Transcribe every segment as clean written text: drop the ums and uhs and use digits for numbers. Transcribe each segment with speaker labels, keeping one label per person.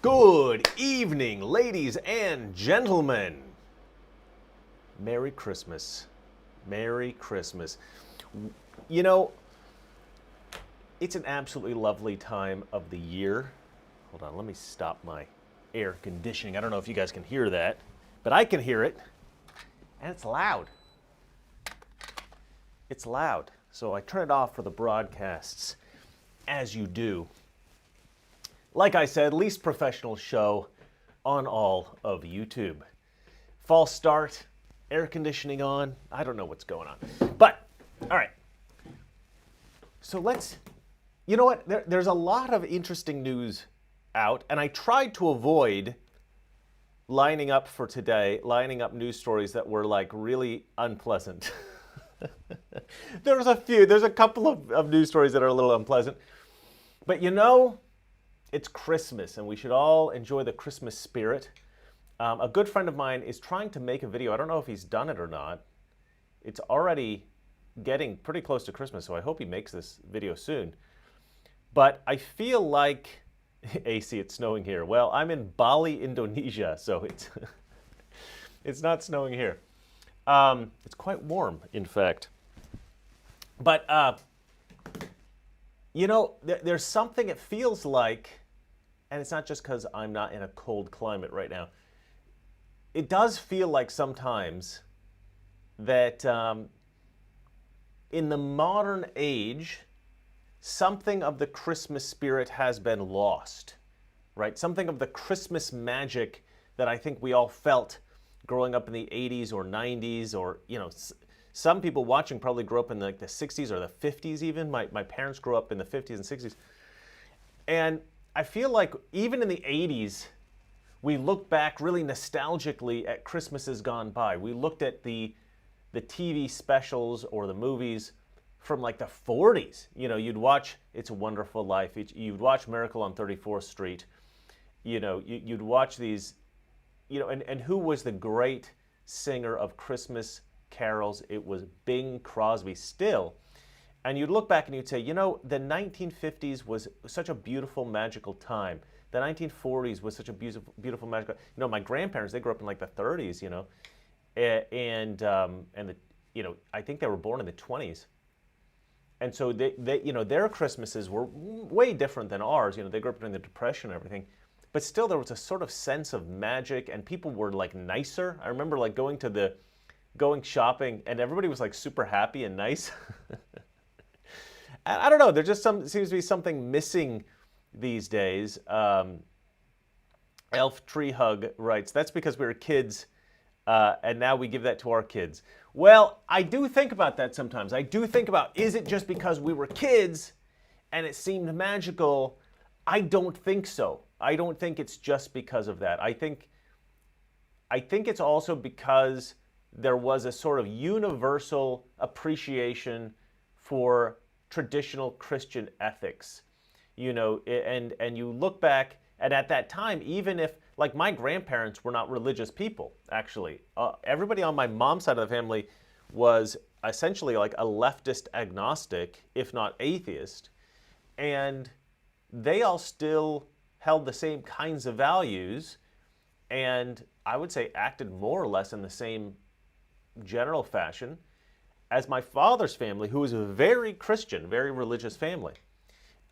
Speaker 1: Good evening, ladies and gentlemen. Merry Christmas. Merry Christmas. You know, it's an absolutely lovely time of the year. Hold on, let me stop my air conditioning. I don't know if you guys can hear that, but I can hear it, and it's loud. It's loud. So I turn it off for the broadcasts, as you do. Like I said, least professional show on all of YouTube. False start, air conditioning on, I don't know what's going on. But, all right. So you know what, there's a lot of interesting news out, and I tried to avoid lining up news stories that were like really unpleasant. There's a couple of news stories that are a little unpleasant. But you know, it's Christmas, and we should all enjoy the Christmas spirit. A good friend of mine is trying to make a video. I don't know if he's done it or not. It's already getting pretty close to Christmas, so I hope he makes this video soon. But I feel like, AC, it's snowing here. Well, I'm in Bali, Indonesia, so it's not snowing here. It's quite warm, in fact. But you know, there's something it feels like, and it's not just because I'm not in a cold climate right now. It does feel like sometimes that in the modern age, something of the Christmas spirit has been lost, right? Something of the Christmas magic that I think we all felt growing up in the 80s or 90s, or, you know, some people watching probably grew up in like the 60s or the 50s even. My parents grew up in the 50s and 60s. And I feel like even in the 80s, we look back really nostalgically at Christmases gone by. We looked at the TV specials or the movies from like the 40s. You know, you'd watch It's a Wonderful Life. You'd watch Miracle on 34th Street. You know, you'd watch these, you know, and who was the great singer of Christmas carols. It was Bing Crosby still. And you'd look back and you'd say, you know, the 1950s was such a beautiful, magical time. The 1940s was such a beautiful, beautiful, magical. You know, my grandparents, they grew up in like the 30s, you know, and the, you know, I think they were born in the 20s. And so they you know, their Christmases were way different than ours. You know, they grew up during the Depression and everything. But still, there was a sort of sense of magic, and people were like nicer. I remember like going shopping, and everybody was like super happy and nice. I don't know. There just seems to be something missing these days. Elf Tree Hug writes, that's because we were kids, and now we give that to our kids. Well, I do think about that sometimes. I do think about, is it just because we were kids and it seemed magical? I don't think so. I don't think it's just because of that. I think it's also because there was a sort of universal appreciation for traditional Christian ethics. You know, and you look back, and at that time, even if, like, my grandparents were not religious people, actually. Everybody on my mom's side of the family was essentially like a leftist agnostic, if not atheist. And they all still held the same kinds of values, and I would say acted more or less in the same general fashion as my father's family, who was a very Christian, very religious family.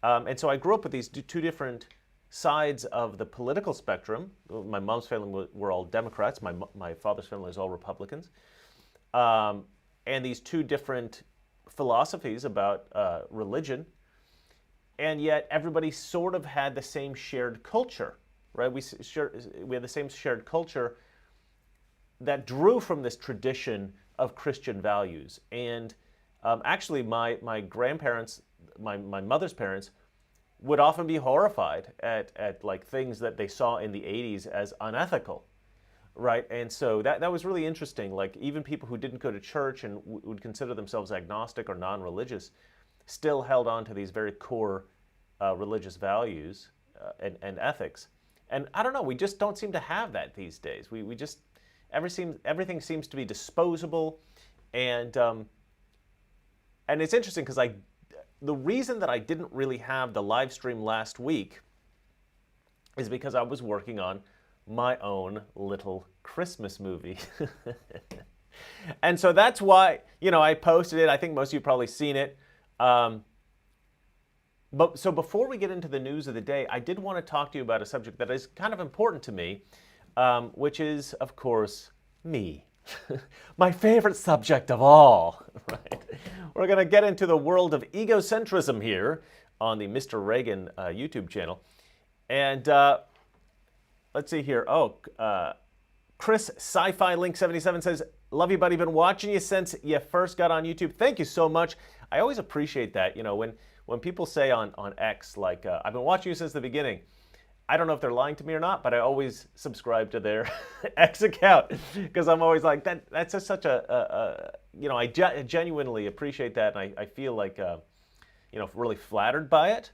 Speaker 1: And so I grew up with these two different sides of the political spectrum. My mom's family were all Democrats. My father's family was all Republicans. And these two different philosophies about religion. And yet everybody sort of had the same shared culture, right? We had the same shared culture that drew from this tradition of Christian values. And actually my grandparents, my mother's parents, would often be horrified at like things that they saw in the 80s as unethical, right? And so that was really interesting. Like, even people who didn't go to church and would consider themselves agnostic or non-religious still held on to these very core religious values and ethics. And I don't know, we just don't seem to have that these days. We just, everything seems to be disposable. And it's interesting because the reason that I didn't really have the live stream last week is because I was working on my own little Christmas movie. And so that's why, you know, I posted it. I think most of you have probably seen it. But so before we get into the news of the day, I did want to talk to you about a subject that is kind of important to me, which is, of course, me. My favorite subject of all, right? We're going to get into the world of egocentrism here on the Mr. Reagan YouTube channel. And let's see here. Oh, Chris Sci-Fi Link 77 says, love you, buddy. Been watching you since you first got on YouTube. Thank you so much. I always appreciate that. You know, when people say on X, like, I've been watching you since the beginning, I don't know if they're lying to me or not, but I always subscribe to their X account because I'm always like, that's just such you know, I genuinely appreciate that, and I feel like, you know, really flattered by it.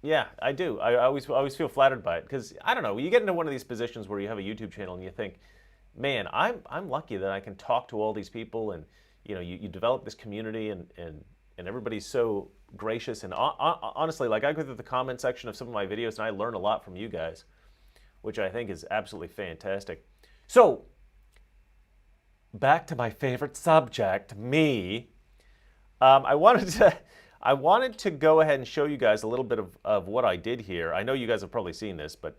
Speaker 1: Yeah, I do. I always feel flattered by it because, I don't know, you get into one of these positions where you have a YouTube channel and you think, man, I'm lucky that I can talk to all these people, and, you know, you develop this community, and everybody's so gracious. And honestly, like, I go through the comment section of some of my videos and I learn a lot from you guys, which I think is absolutely fantastic. So, back to my favorite subject, me. I wanted to go ahead and show you guys a little bit of what I did here. I know you guys have probably seen this, but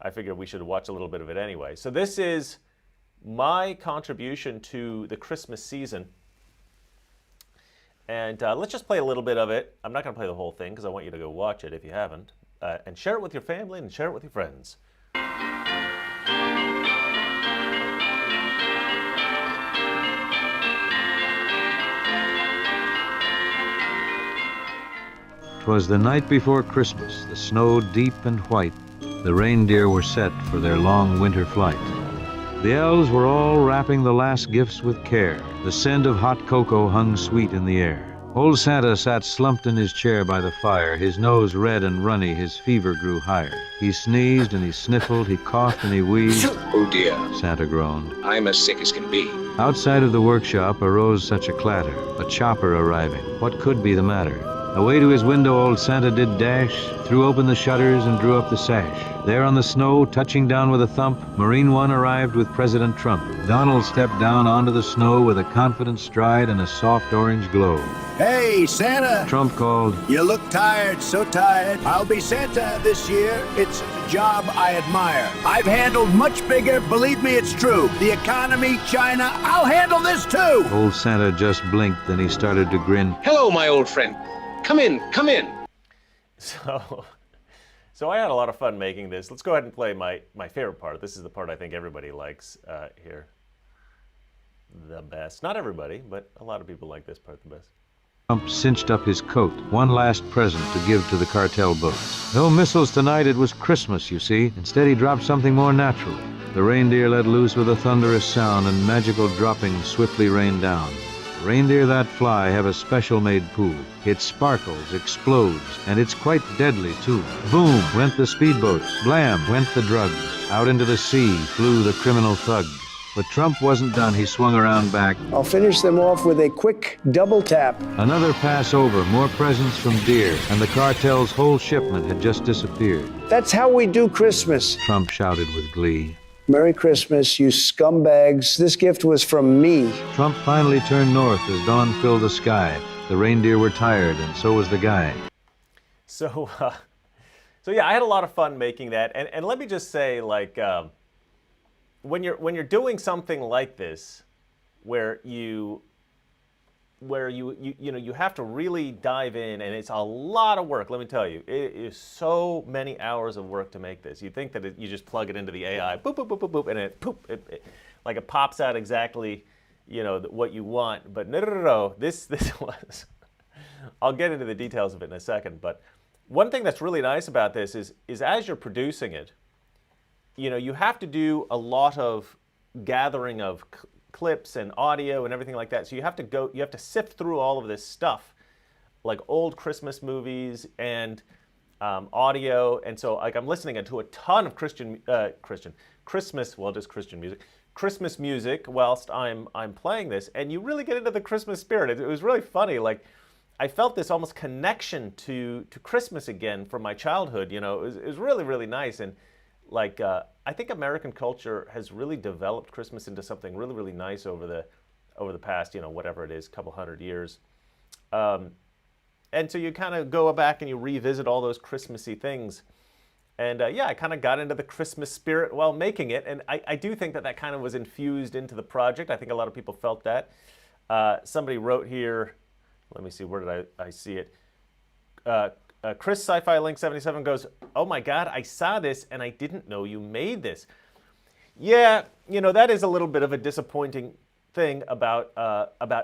Speaker 1: I figured we should watch a little bit of it anyway. So this is my contribution to the Christmas season. And let's just play a little bit of it. I'm not going to play the whole thing because I want you to go watch it if you haven't. And share it with your family and share it with your friends.
Speaker 2: 'Twas the night before Christmas, the snow deep and white. The reindeer were set for their long winter flight. The elves were all wrapping the last gifts with care. The scent of hot cocoa hung sweet in the air. Old Santa sat slumped in his chair by the fire, his nose red and runny, his fever grew higher. He sneezed and he sniffled, he coughed and he wheezed.
Speaker 3: Oh dear,
Speaker 2: Santa groaned.
Speaker 3: I'm as sick as can be.
Speaker 2: Outside of the workshop arose such a clatter, a chopper arriving. What could be the matter? Away to his window old Santa did dash, threw open the shutters and drew up the sash. There on the snow, touching down with a thump, Marine One arrived with President Trump. Donald stepped down onto the snow with a confident stride and a soft orange glow.
Speaker 4: Hey, Santa!
Speaker 2: Trump called,
Speaker 4: You look tired, so tired. I'll be Santa this year. It's a job I admire. I've handled much bigger, believe me, it's true. The economy, China, I'll handle this too!
Speaker 2: Old Santa just blinked, then he started to grin.
Speaker 3: Hello, my old friend. Come in, come in.
Speaker 1: So I had a lot of fun making this. Let's go ahead and play my favorite part. This is the part I think everybody likes here the best. Not everybody, but a lot of people like this part the best.
Speaker 2: Trump cinched up his coat, one last present to give to the cartel boats. No missiles tonight, it was Christmas, you see. Instead, he dropped something more natural. The reindeer let loose with a thunderous sound, and magical droppings swiftly rained down. Reindeer that fly have a special-made pool. It sparkles, explodes, and it's quite deadly, too. Boom went the speedboats. Blam went the drugs. Out into the sea flew the criminal thugs. But Trump wasn't done. He swung around back.
Speaker 5: I'll finish them off with a quick double tap.
Speaker 2: Another pass over, more presents from Deere, and the cartel's whole shipment had just disappeared.
Speaker 5: That's how we do Christmas.
Speaker 2: Trump shouted with glee.
Speaker 5: Merry Christmas, you scumbags. This gift was from me.
Speaker 2: Trump finally turned north as dawn filled the sky. The reindeer were tired, and so was the guy.
Speaker 1: So yeah, I had a lot of fun making that. And let me just say, like, when you're doing something like this, where you have to really dive in, and it's a lot of work. Let me tell you, it is so many hours of work to make this. You think that you just plug it into the AI, boop boop boop boop boop, and it pops out exactly, what you want. But no. This was. I'll get into the details of it in a second. But one thing that's really nice about this is as you're producing it, you have to do a lot of gathering of clips and audio and everything like that. So you have to sift through all of this stuff, like old Christmas movies and audio. And so, like, I'm listening to a ton of Christmas music whilst I'm playing this, and you really get into the Christmas spirit. It was really funny. Like, I felt this almost connection to Christmas again from my childhood. It was really, really nice. And like, I think American culture has really developed Christmas into something really, really nice over the past, whatever it is, couple hundred years. And so you kind of go back and you revisit all those Christmassy things. And I kind of got into the Christmas spirit while making it. And I do think that kind of was infused into the project. I think a lot of people felt that. Somebody wrote here, let me see, where did I see it? Chris Sci-Fi Link 77 goes, "Oh my God, I saw this and I didn't know you made this." Yeah, that is a little bit of a disappointing thing about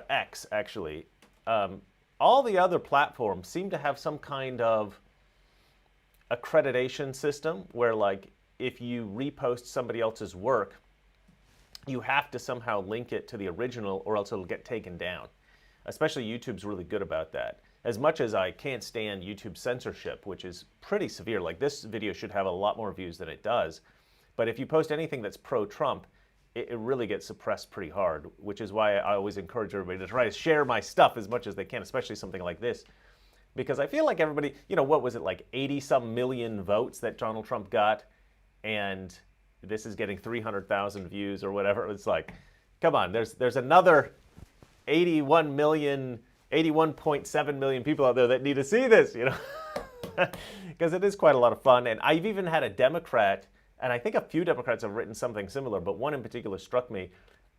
Speaker 1: X, actually. All the other platforms seem to have some kind of accreditation system where, like, if you repost somebody else's work, you have to somehow link it to the original or else it'll get taken down. Especially YouTube's really good about that. As much as I can't stand YouTube censorship, which is pretty severe, like this video should have a lot more views than it does, but if you post anything that's pro-Trump, it really gets suppressed pretty hard, which is why I always encourage everybody to try to share my stuff as much as they can, especially something like this. Because I feel like everybody, what was it, like 80-some million votes that Donald Trump got, and this is getting 300,000 views or whatever. It's like, come on, there's another 81.7 million people out there that need to see this, because it is quite a lot of fun. And I've even had a Democrat, and I think a few Democrats have written something similar, but one in particular struck me.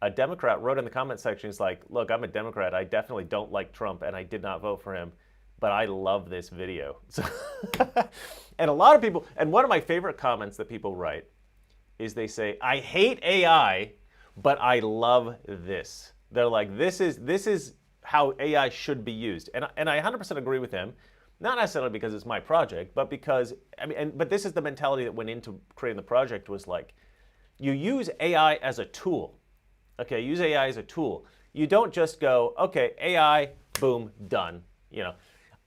Speaker 1: A Democrat wrote in the comment section, he's like, "Look, I'm a Democrat. I definitely don't like Trump, and I did not vote for him, but I love this video." So and a lot of people, and one of my favorite comments that people write is they say, "I hate AI, but I love this." They're like, this is how AI should be used. And I 100% agree with them. Not necessarily because it's my project, but because, but this is the mentality that went into creating the project, was like, you use AI as a tool. Okay, use AI as a tool. You don't just go, okay, AI, boom, done. You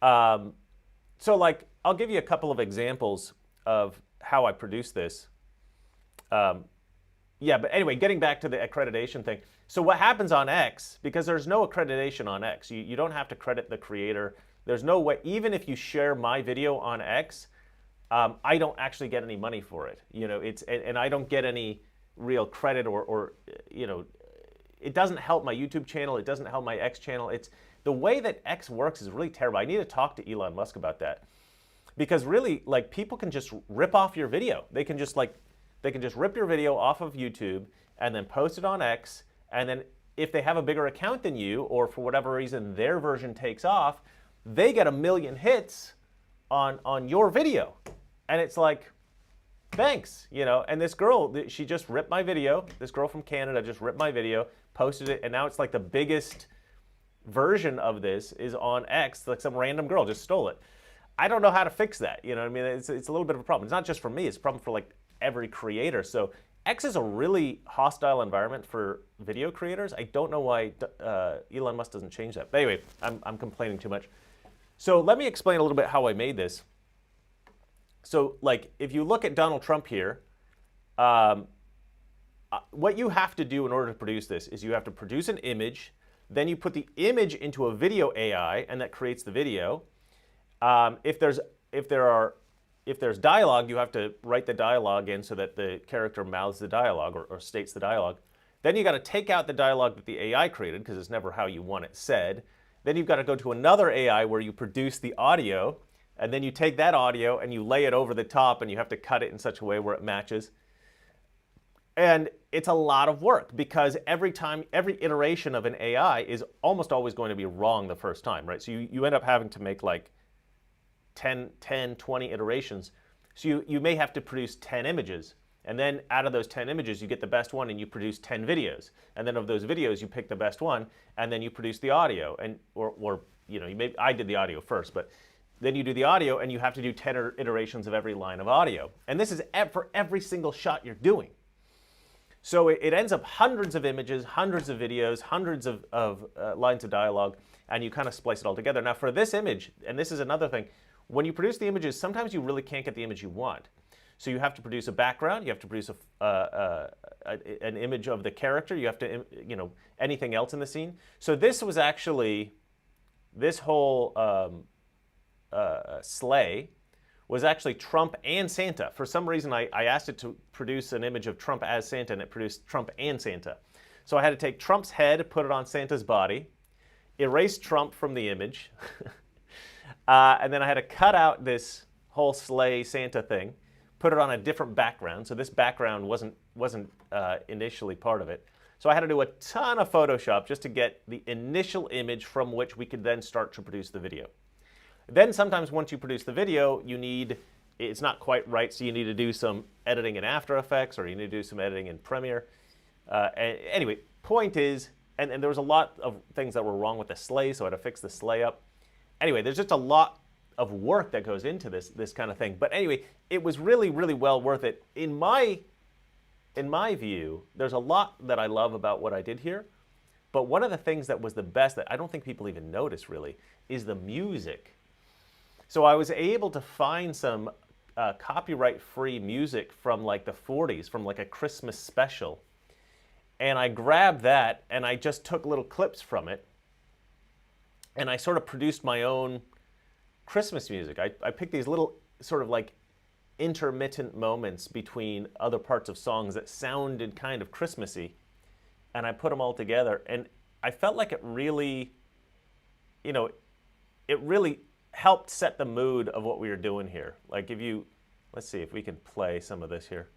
Speaker 1: know, so like I'll give you a couple of examples of how I produce this. Yeah, but anyway, getting back to the accreditation thing. So what happens on X, because there's no accreditation on X, you don't have to credit the creator. There's no way, even if you share my video on X, I don't actually get any money for it. You know, and I don't get any real credit or you know, it doesn't help my YouTube channel. It doesn't help my X channel. It's the way that X works is really terrible. I need to talk to Elon Musk about that, because really, like, people can just rip off your video. They can just rip your video off of YouTube and then post it on X, and then if they have a bigger account than you, or for whatever reason their version takes off, they get 1 million hits on your video. And it's like, thanks, you know. And this girl, she just ripped my video. This girl from Canada just ripped my video, posted it, and now it's like the biggest version of this is on X. Like some random girl just stole it. I don't know how to fix that. You know what I mean? It's a little bit of a problem. It's not just for me. It's a problem for like every creator. So X is a really hostile environment for video creators. I don't know why Elon Musk doesn't change that. But anyway, I'm complaining too much. So let me explain a little bit how I made this. So like if you look at Donald Trump here, what you have to do in order to produce this is you have to produce an image, then you put the image into a video AI, and that creates the video. If there's dialogue, you have to write the dialogue in so that the character mouths the dialogue or states the dialogue. Then you got to take out the dialogue that the AI created, because it's never how you want it said. Then you've got to go to another AI where you produce the audio, and then you take that audio and you lay it over the top, and you have to cut it in such a way where it matches. And it's a lot of work, because every iteration of an AI is almost always going to be wrong the first time, right? So you end up having to make like 10, 20 iterations. So you may have to produce 10 images, and then out of those 10 images, you get the best one and you produce 10 videos. And then of those videos, you pick the best one, and then you produce the audio. And or you know, I did the audio first, but then you do the audio, and you have to do 10 iterations of every line of audio. And this is for every single shot you're doing. So it ends up hundreds of images, hundreds of videos, hundreds of lines of dialogue, and you kind of splice it all together. Now for this image, and this is another thing, when you produce the images, sometimes you really can't get the image you want. So you have to produce a background, you have to produce an image of the character, you have to, you know, anything else in the scene. So this was actually, this whole sleigh was actually Trump and Santa. For some reason, I asked it to produce an image of Trump as Santa, and it produced Trump and Santa. So I had to take Trump's head, put it on Santa's body, erase Trump from the image, and then I had to cut out this whole sleigh Santa thing, put it on a different background. So this background wasn't initially part of it. So I had to do a ton of Photoshop just to get the initial image from which we could then start to produce the video. Then sometimes once you produce the video, it's not quite right, so you need to do some editing in After Effects, or you need to do some editing in Premiere. Anyway, point is, and there was a lot of things that were wrong with the sleigh, so I had to fix the sleigh up. Anyway, there's just a lot of work that goes into this kind of thing. But anyway, it was really, really well worth it. In my view, there's a lot that I love about what I did here. But one of the things that was the best, that I don't think people even notice really, is the music. So I was able to find some copyright-free music from like the 40s, from like a Christmas special. And I grabbed that and I just took little clips from it. And I sort of produced my own Christmas music. I picked these little sort of like intermittent moments between other parts of songs that sounded kind of Christmassy. And I put them all together. And I felt like it really, you know, it really helped set the mood of what we were doing here. Like let's see if we can play some of this here.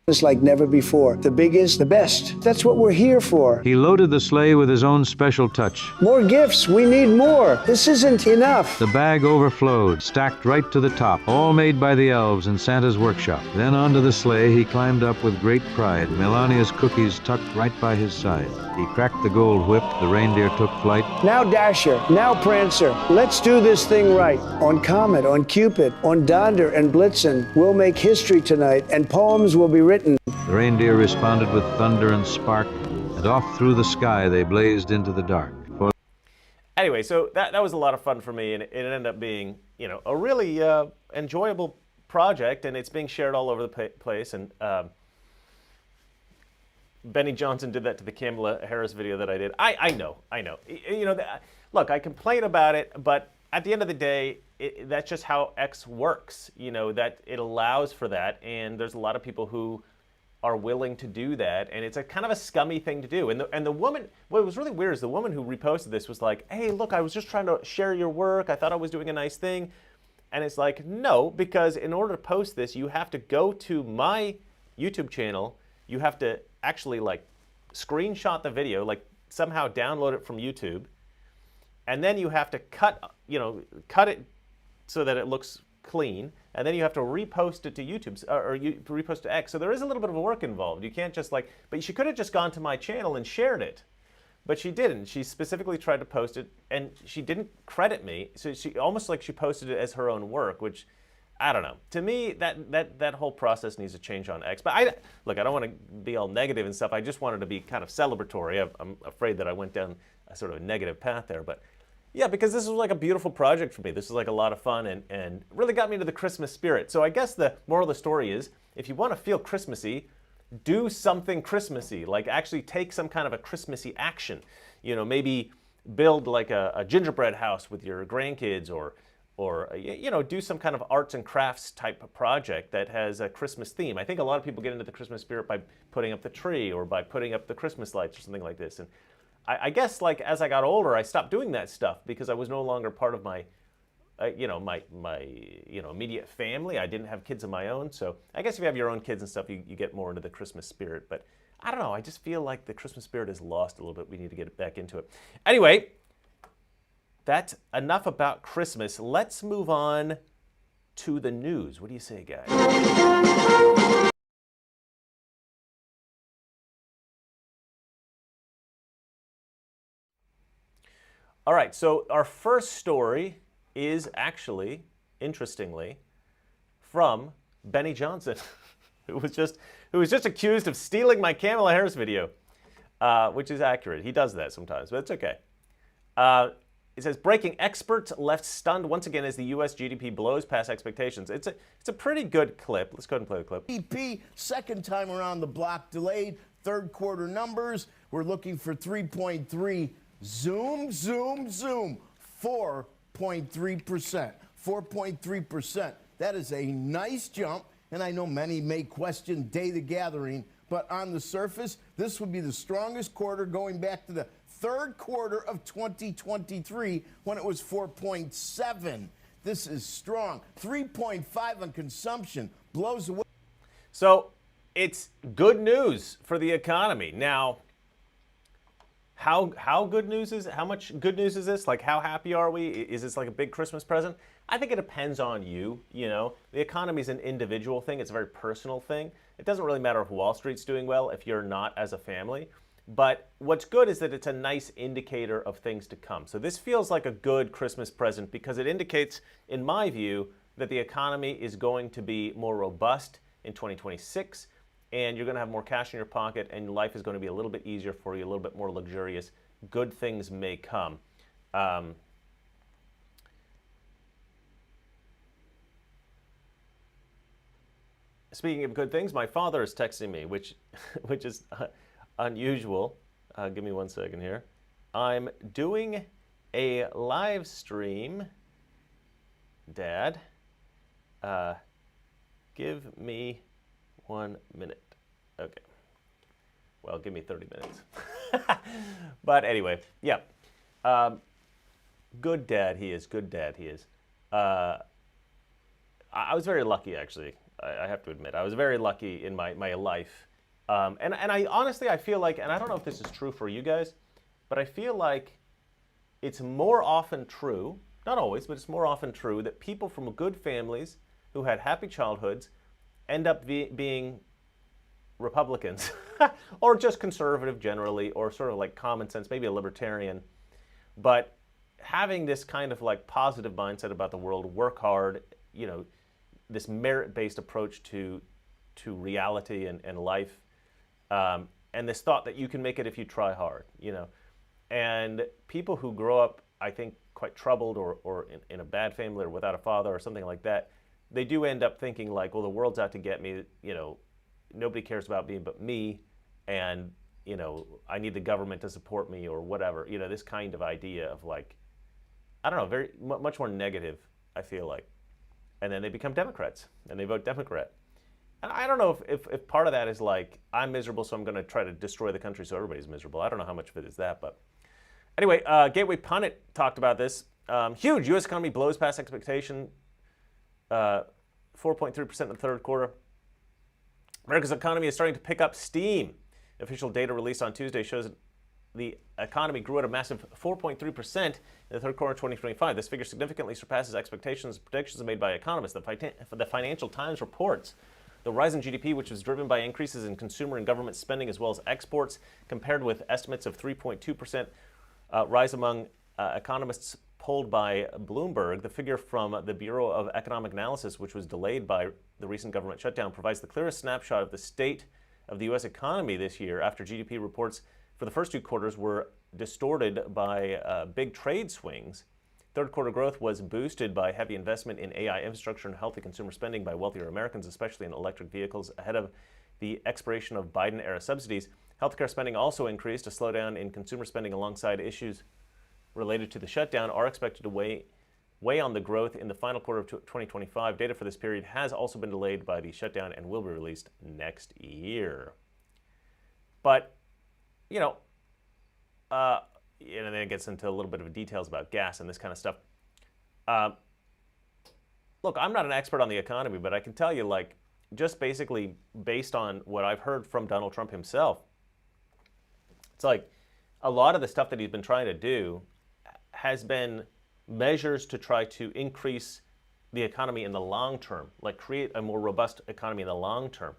Speaker 5: It's like never before. The biggest, the best. That's what we're here for.
Speaker 2: He loaded the sleigh with his own special touch.
Speaker 5: More gifts. We need more. This isn't enough.
Speaker 2: The bag overflowed, stacked right to the top, all made by the elves in Santa's workshop. Then onto the sleigh he climbed up with great pride, Melania's cookies tucked right by his side. He cracked the gold whip, the reindeer took flight.
Speaker 5: Now Dasher, now Prancer. Let's do this thing right. On Comet, on Cupid, on Donder and Blitzen. We'll make history tonight, and poems will be written.
Speaker 2: The reindeer responded with thunder and spark, and off through the sky they blazed into the dark.
Speaker 1: Anyway, so that was a lot of fun for me, and it ended up being, you know, a really enjoyable project, and it's being shared all over the place. And Benny Johnson did that to the Kamala Harris video that I did. I know. You know, look, I complain about it, but at the end of the day, that's just how X works. You know, that it allows for that, and there's a lot of people who are willing to do that, and it's a kind of a scummy thing to do. And the woman, what was really weird is the woman who reposted this was like, "Hey, look, I was just trying to share your work. I thought I was doing a nice thing." And it's like, no, because in order to post this, you have to go to my YouTube channel. You have to actually like screenshot the video, like somehow download it from YouTube, and then you have to cut it so that it looks clean, and then you have to repost it to YouTube or you repost to X. So there is a little bit of work involved. You can't just like, but she could have just gone to my channel and shared it, but she didn't. She specifically tried to post it, and she didn't credit me. So she almost like she posted it as her own work, which I don't know. To me, that whole process needs to change on X. But look, I don't want to be all negative and stuff. I just wanted to be kind of celebratory. I'm afraid that I went down a sort of a negative path there, but yeah, because this was like a beautiful project for me. This was like a lot of fun and really got me into the Christmas spirit. So I guess the moral of the story is, if you want to feel Christmassy, do something Christmassy. Like actually take some kind of a Christmassy action. You know, maybe build like a gingerbread house with your grandkids, or you know, do some kind of arts and crafts type of project that has a Christmas theme. I think a lot of people get into the Christmas spirit by putting up the tree or by putting up the Christmas lights or something like this. And I guess like as I got older, I stopped doing that stuff because I was no longer part of my, you know, my immediate family. I didn't have kids of my own. So I guess if you have your own kids and stuff, you get more into the Christmas spirit. But I don't know. I just feel like the Christmas spirit is lost a little bit. We need to get back into it. Anyway, that's enough about Christmas. Let's move on to the news. What do you say, guys? All right, so our first story is actually, interestingly, from Benny Johnson, who was just accused of stealing my Kamala Harris video, which is accurate. He does that sometimes, but it's okay. It says, breaking experts left stunned once again as the U.S. GDP blows past expectations. It's a pretty good clip. Let's go ahead and play the clip.
Speaker 6: GDP, second time around the block, delayed. Third quarter numbers, we're looking for 3.3. Zoom, zoom, zoom. 4.3%. 4.3%. That is a nice jump, and I know many may question day the gathering, but on the surface, this would be the strongest quarter going back to the third quarter of 2023 when it was 4.7. This is strong. 3.5 on consumption blows away.
Speaker 1: So it's good news for the economy. Now, how good news is it? How much good news is this? Like, how happy are we? Is this like a big Christmas present? I think it depends on you, you know. The economy is an individual thing. It's a very personal thing. It doesn't really matter if Wall Street's doing well if you're not as a family. But what's good is that it's a nice indicator of things to come. So this feels like a good Christmas present because it indicates, in my view, that the economy is going to be more robust in 2026, and you're going to have more cash in your pocket, and life is going to be a little bit easier for you, a little bit more luxurious. Good things may come. Speaking of good things, my father is texting me, which is unusual. Give me 1 second here. I'm doing a live stream, Dad. Give me 1 minute. Okay. Well, give me 30 minutes. But anyway, yeah. Good dad he is. Good dad he is. I was very lucky, actually. I have to admit. I was very lucky in my life. And I honestly, I feel like, and I don't know if this is true for you guys, but I feel like it's more often true, not always, but it's more often true that people from good families who had happy childhoods end up being Republicans or just conservative generally, or sort of like common sense, maybe a libertarian, but having this kind of like positive mindset about the world, work hard, you know, this merit-based approach to reality and life, and this thought that you can make it if you try hard, you know. And people who grow up, I think, quite troubled or in a bad family or without a father or something like that, they do end up thinking like, well, the world's out to get me, you know, nobody cares about me but me, and, you know, I need the government to support me or whatever, you know, this kind of idea of like, I don't know, very much more negative, I feel like. And then they become Democrats and they vote Democrat. And I don't know if part of that is like, I'm miserable, so I'm going to try to destroy the country so everybody's miserable. I don't know how much of it is that, but anyway, Gateway Pundit talked about this. Huge U.S. economy blows past expectation. 4.3% in the third quarter. America's economy is starting to pick up steam. Official data released on Tuesday shows the economy grew at a massive 4.3% in the third quarter of 2025. This figure significantly surpasses expectations and predictions made by economists. The Financial Times reports the rise in GDP, which was driven by increases in consumer and government spending as well as exports, compared with estimates of 3.2% rise among economists polled by Bloomberg. The figure from the Bureau of Economic Analysis, which was delayed by the recent government shutdown, provides the clearest snapshot of the state of the U.S. economy this year after GDP reports for the first two quarters were distorted by big trade swings. Third quarter growth was boosted by heavy investment in AI infrastructure and healthy consumer spending by wealthier Americans, especially in electric vehicles, ahead of the expiration of Biden-era subsidies. Healthcare spending also increased. A slowdown in consumer spending alongside issues related to the shutdown are expected to weigh on the growth in the final quarter of 2025. Data for this period has also been delayed by the shutdown and will be released next year. But, you know, and then it gets into a little bit of details about gas and this kind of stuff. Look, I'm not an expert on the economy, but I can tell you, like, just basically based on what I've heard from Donald Trump himself, it's like a lot of the stuff that he's been trying to do has been measures to try to increase the economy in the long term, like create a more robust economy in the long term.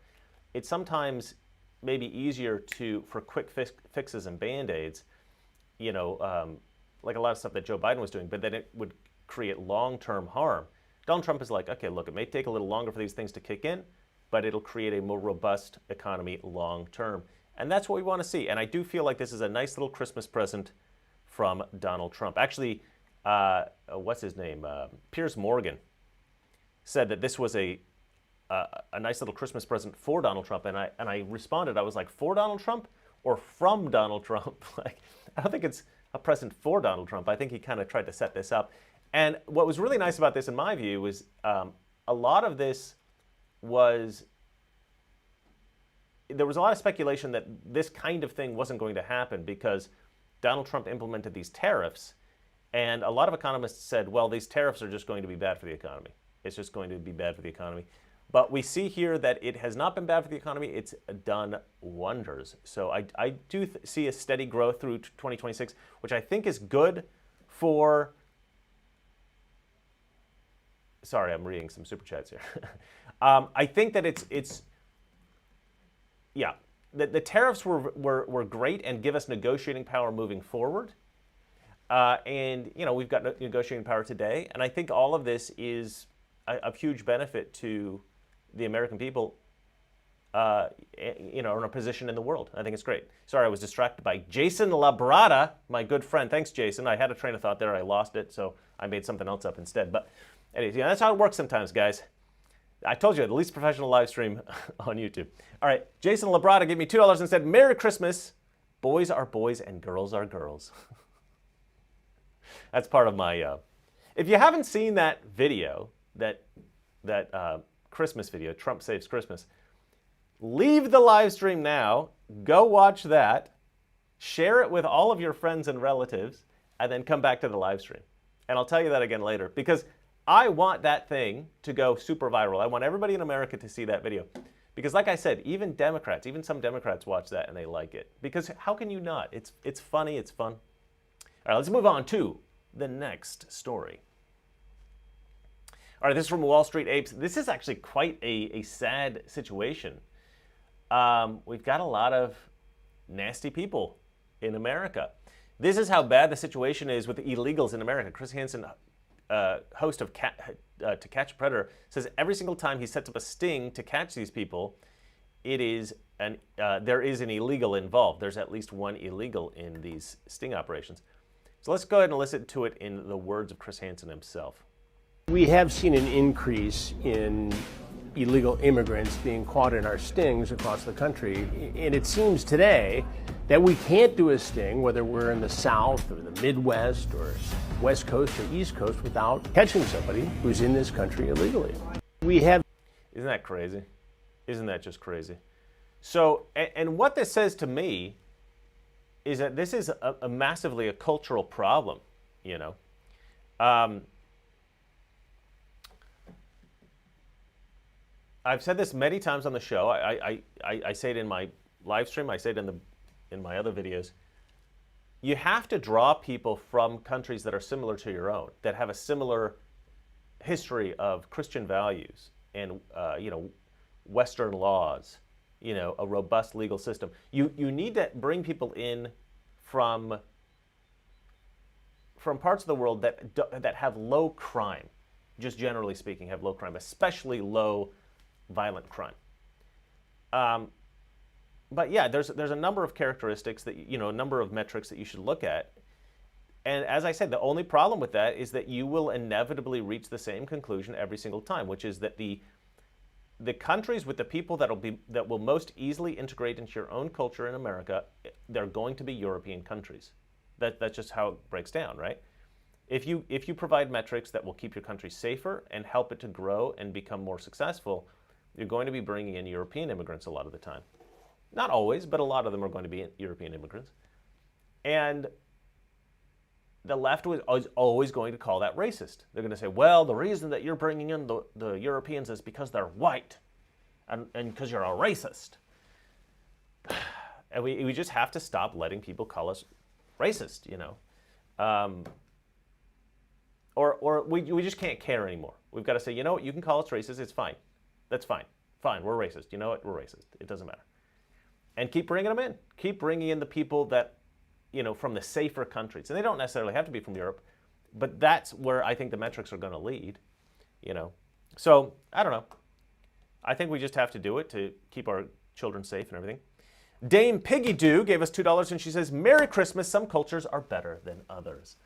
Speaker 1: It's sometimes maybe easier for quick fixes and Band-Aids, you know, like a lot of stuff that Joe Biden was doing, but then it would create long-term harm. Donald Trump is like, okay, look, it may take a little longer for these things to kick in, but it'll create a more robust economy long-term. And that's what we want to see. And I do feel like this is a nice little Christmas present from Donald Trump. Actually, what's his name? Piers Morgan said that this was a nice little Christmas present for Donald Trump. And I responded, I was like, for Donald Trump or from Donald Trump? Like, I don't think it's a present for Donald Trump. I think he kind of tried to set this up. And what was really nice about this, in my view, was a lot of this was, there was a lot of speculation that this kind of thing wasn't going to happen because Donald Trump implemented these tariffs. And a lot of economists said, well, these tariffs are just going to be bad for the economy. It's just going to be bad for the economy. But we see here that it has not been bad for the economy. It's done wonders. So I do see a steady growth through 2026, which I think is good for... Sorry, I'm reading some super chats here. I think that it's yeah, the tariffs were great and give us negotiating power moving forward. And, you know, we've got negotiating power today. And I think all of this is of huge benefit to the American people, you know, in a position in the world. I think it's great. Sorry, I was distracted by Jason Labrada, my good friend. Thanks, Jason. I had a train of thought there. I lost it, so I made something else up instead. But anyways, yeah, that's how it works sometimes, guys. I told you, the least professional live stream on YouTube. All right, Jason Labrada gave me $2 and said, Merry Christmas. Boys are boys and girls are girls. That's part of my... if you haven't seen that video, that Christmas video, Trump Saves Christmas, leave the live stream now, go watch that, share it with all of your friends and relatives, and then come back to the live stream. And I'll tell you that again later, because I want that thing to go super viral. I want everybody in America to see that video. Because like I said, even Democrats, even some Democrats watch that and they like it. Because how can you not? It's funny, it's fun. All right, let's move on to the next story. All right, this is from Wall Street Apes. This is actually quite a sad situation. We've got a lot of nasty people in America. This is how bad the situation is with the illegals in America. Chris Hansen, host of To Catch a Predator, says every single time he sets up a sting to catch these people, there is an illegal involved. There's at least one illegal in these sting operations. So let's go ahead and listen to it in the words of Chris Hansen himself.
Speaker 7: We have seen an increase in illegal immigrants being caught in our stings across the country. And it seems today that we can't do a sting, whether we're in the South or the Midwest or West Coast or East Coast, without catching somebody who's in this country illegally. We have.
Speaker 1: Isn't that crazy? Isn't that just crazy? So, and what this says to me is that this is a massively a cultural problem, you know. I've said this many times on the show. I say it in my live stream. I say it in my other videos. You have to draw people from countries that are similar to your own, that have a similar history of Christian values and you know, Western laws, you know, a robust legal system. You need to bring people in from parts of the world that have low crime, just generally speaking, have low crime, especially low violent crime. But yeah, there's a number of characteristics that, you know, a number of metrics that you should look at. And as I said, the only problem with that is that you will inevitably reach the same conclusion every single time, which is that the countries with the people that will most easily integrate into your own culture in America, they're going to be European countries. That's just how it breaks down, right? If you provide metrics that will keep your country safer and help it to grow and become more successful, you're going to be bringing in European immigrants a lot of the time. Not always, but a lot of them are going to be European immigrants. And the left is always going to call that racist. They're going to say, well, the reason that you're bringing in the Europeans is because they're white and because you're a racist. And we just have to stop letting people call us racist, you know. Or we just can't care anymore. We've got to say, you know what, you can call us racist, it's fine. That's fine. Fine, we're racist. You know what, we're racist. It doesn't matter. And keep bringing them in. Keep bringing in the people that, you know, from the safer countries. And they don't necessarily have to be from Europe, but that's where I think the metrics are going to lead, you know. So, I don't know. I think we just have to do it to keep our children safe and everything. Dame Piggy Doo gave us $2 and she says, Merry Christmas, some cultures are better than others.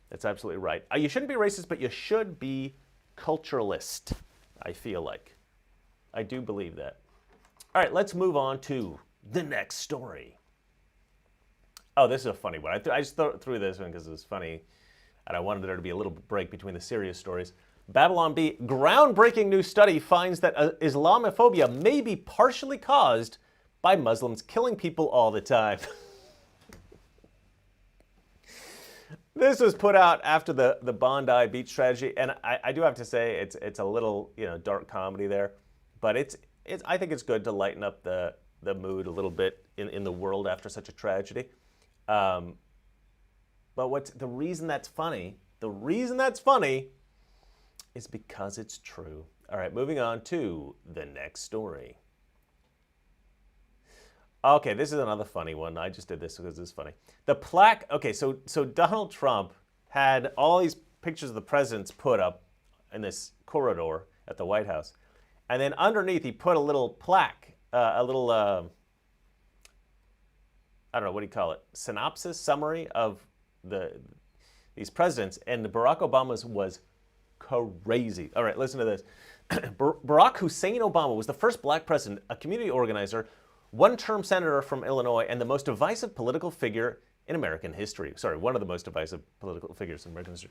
Speaker 1: That's absolutely right. You shouldn't be racist, but you should be culturalist, I feel like. I do believe that. All right, let's move on to the next story. Oh, this is a funny one. I just threw this one because it was funny, and I wanted there to be a little break between the serious stories. Babylon Bee, groundbreaking new study finds that Islamophobia may be partially caused by Muslims killing people all the time. This was put out after the Bondi Beach tragedy, and I do have to say it's a little, you know, dark comedy there, but it's I think it's good to lighten up the mood a little bit in the world after such a tragedy. But the reason that's funny is because it's true. All right, moving on to the next story. Okay, this is another funny one. I just did this because it's funny. The plaque, okay, so Donald Trump had all these pictures of the presidents put up in this corridor at the White House. And then underneath, he put a little plaque, a little, I don't know, what do you call it? Synopsis, summary of these presidents. And Barack Obama's was crazy. All right, listen to this. Barack Hussein Obama was the first black president, a community organizer, one-term senator from Illinois, and the most divisive political figure in American history. Sorry, one of the most divisive political figures in American history.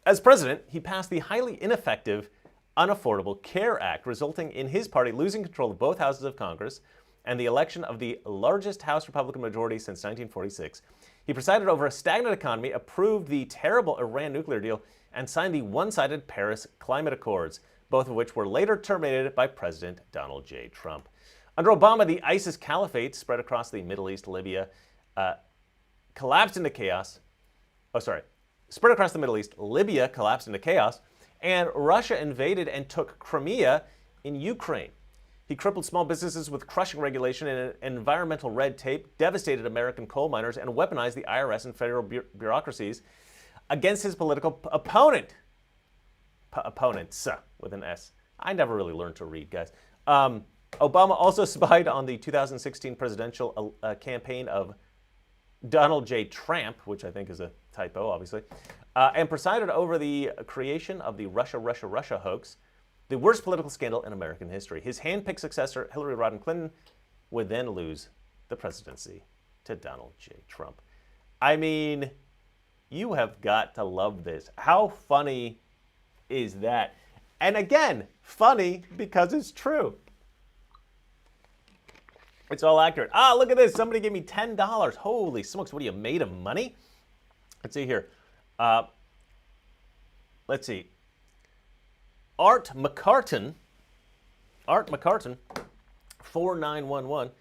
Speaker 1: As president, he passed the highly ineffective Unaffordable Care Act, resulting in his party losing control of both houses of Congress and the election of the largest House Republican majority since 1946. He presided over a stagnant economy, approved the terrible Iran nuclear deal, and signed the one-sided Paris Climate Accords, both of which were later terminated by President Donald J. Trump. Under Obama, the ISIS caliphate spread across the Middle East. Libya collapsed into chaos. Spread across the Middle East. Libya collapsed into chaos, and Russia invaded and took Crimea in Ukraine. He crippled small businesses with crushing regulation and environmental red tape, devastated American coal miners, and weaponized the IRS and federal bureaucracies against his political opponent. Opponents, with an S. I never really learned to read, guys. Obama also spied on the 2016 presidential campaign of Donald J. Trump, which I think is a typo, obviously, and presided over the creation of the Russia hoax, the worst political scandal in American history. His hand-picked successor, Hillary Rodham Clinton, would then lose the presidency to Donald J. Trump. I mean, you have got to love this. How funny is that? And again, funny because it's true. It's all accurate. Ah, look at this. Somebody gave me $10. Holy smokes. What are you, made of money? Let's see here. Let's see. Art McCartan, 4911,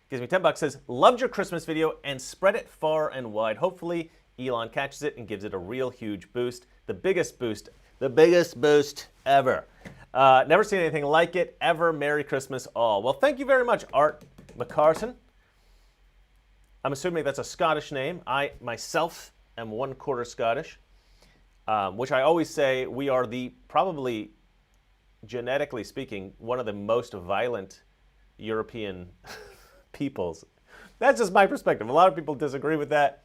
Speaker 1: gives me $10, says, loved your Christmas video and spread it far and wide. Hopefully Elon catches it and gives it a real huge boost. The biggest boost ever. Never seen anything like it ever. Merry Christmas all. Well, thank you very much, Art McCartan. I'm assuming that's a Scottish name. I myself am 1/4 Scottish, which I always say we are probably, genetically speaking, one of the most violent European peoples. That's just my perspective. A lot of people disagree with that,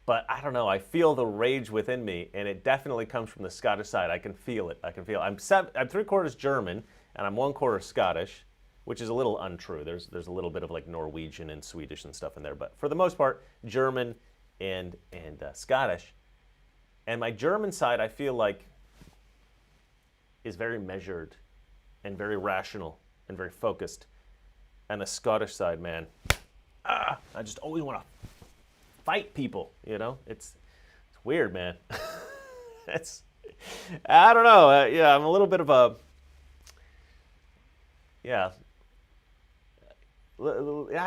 Speaker 1: but I don't know. I feel the rage within me, and it definitely comes from the Scottish side. I can feel it. I'm 3/4 German, and I'm 1/4 Scottish, which is a little untrue. There's a little bit of like Norwegian and Swedish and stuff in there, but for the most part, German and Scottish. And my German side, I feel like, is very measured and very rational and very focused. And the Scottish side, man, I just always want to fight people, you know? It's weird, man. I don't know. Yeah, I'm a little bit of a, I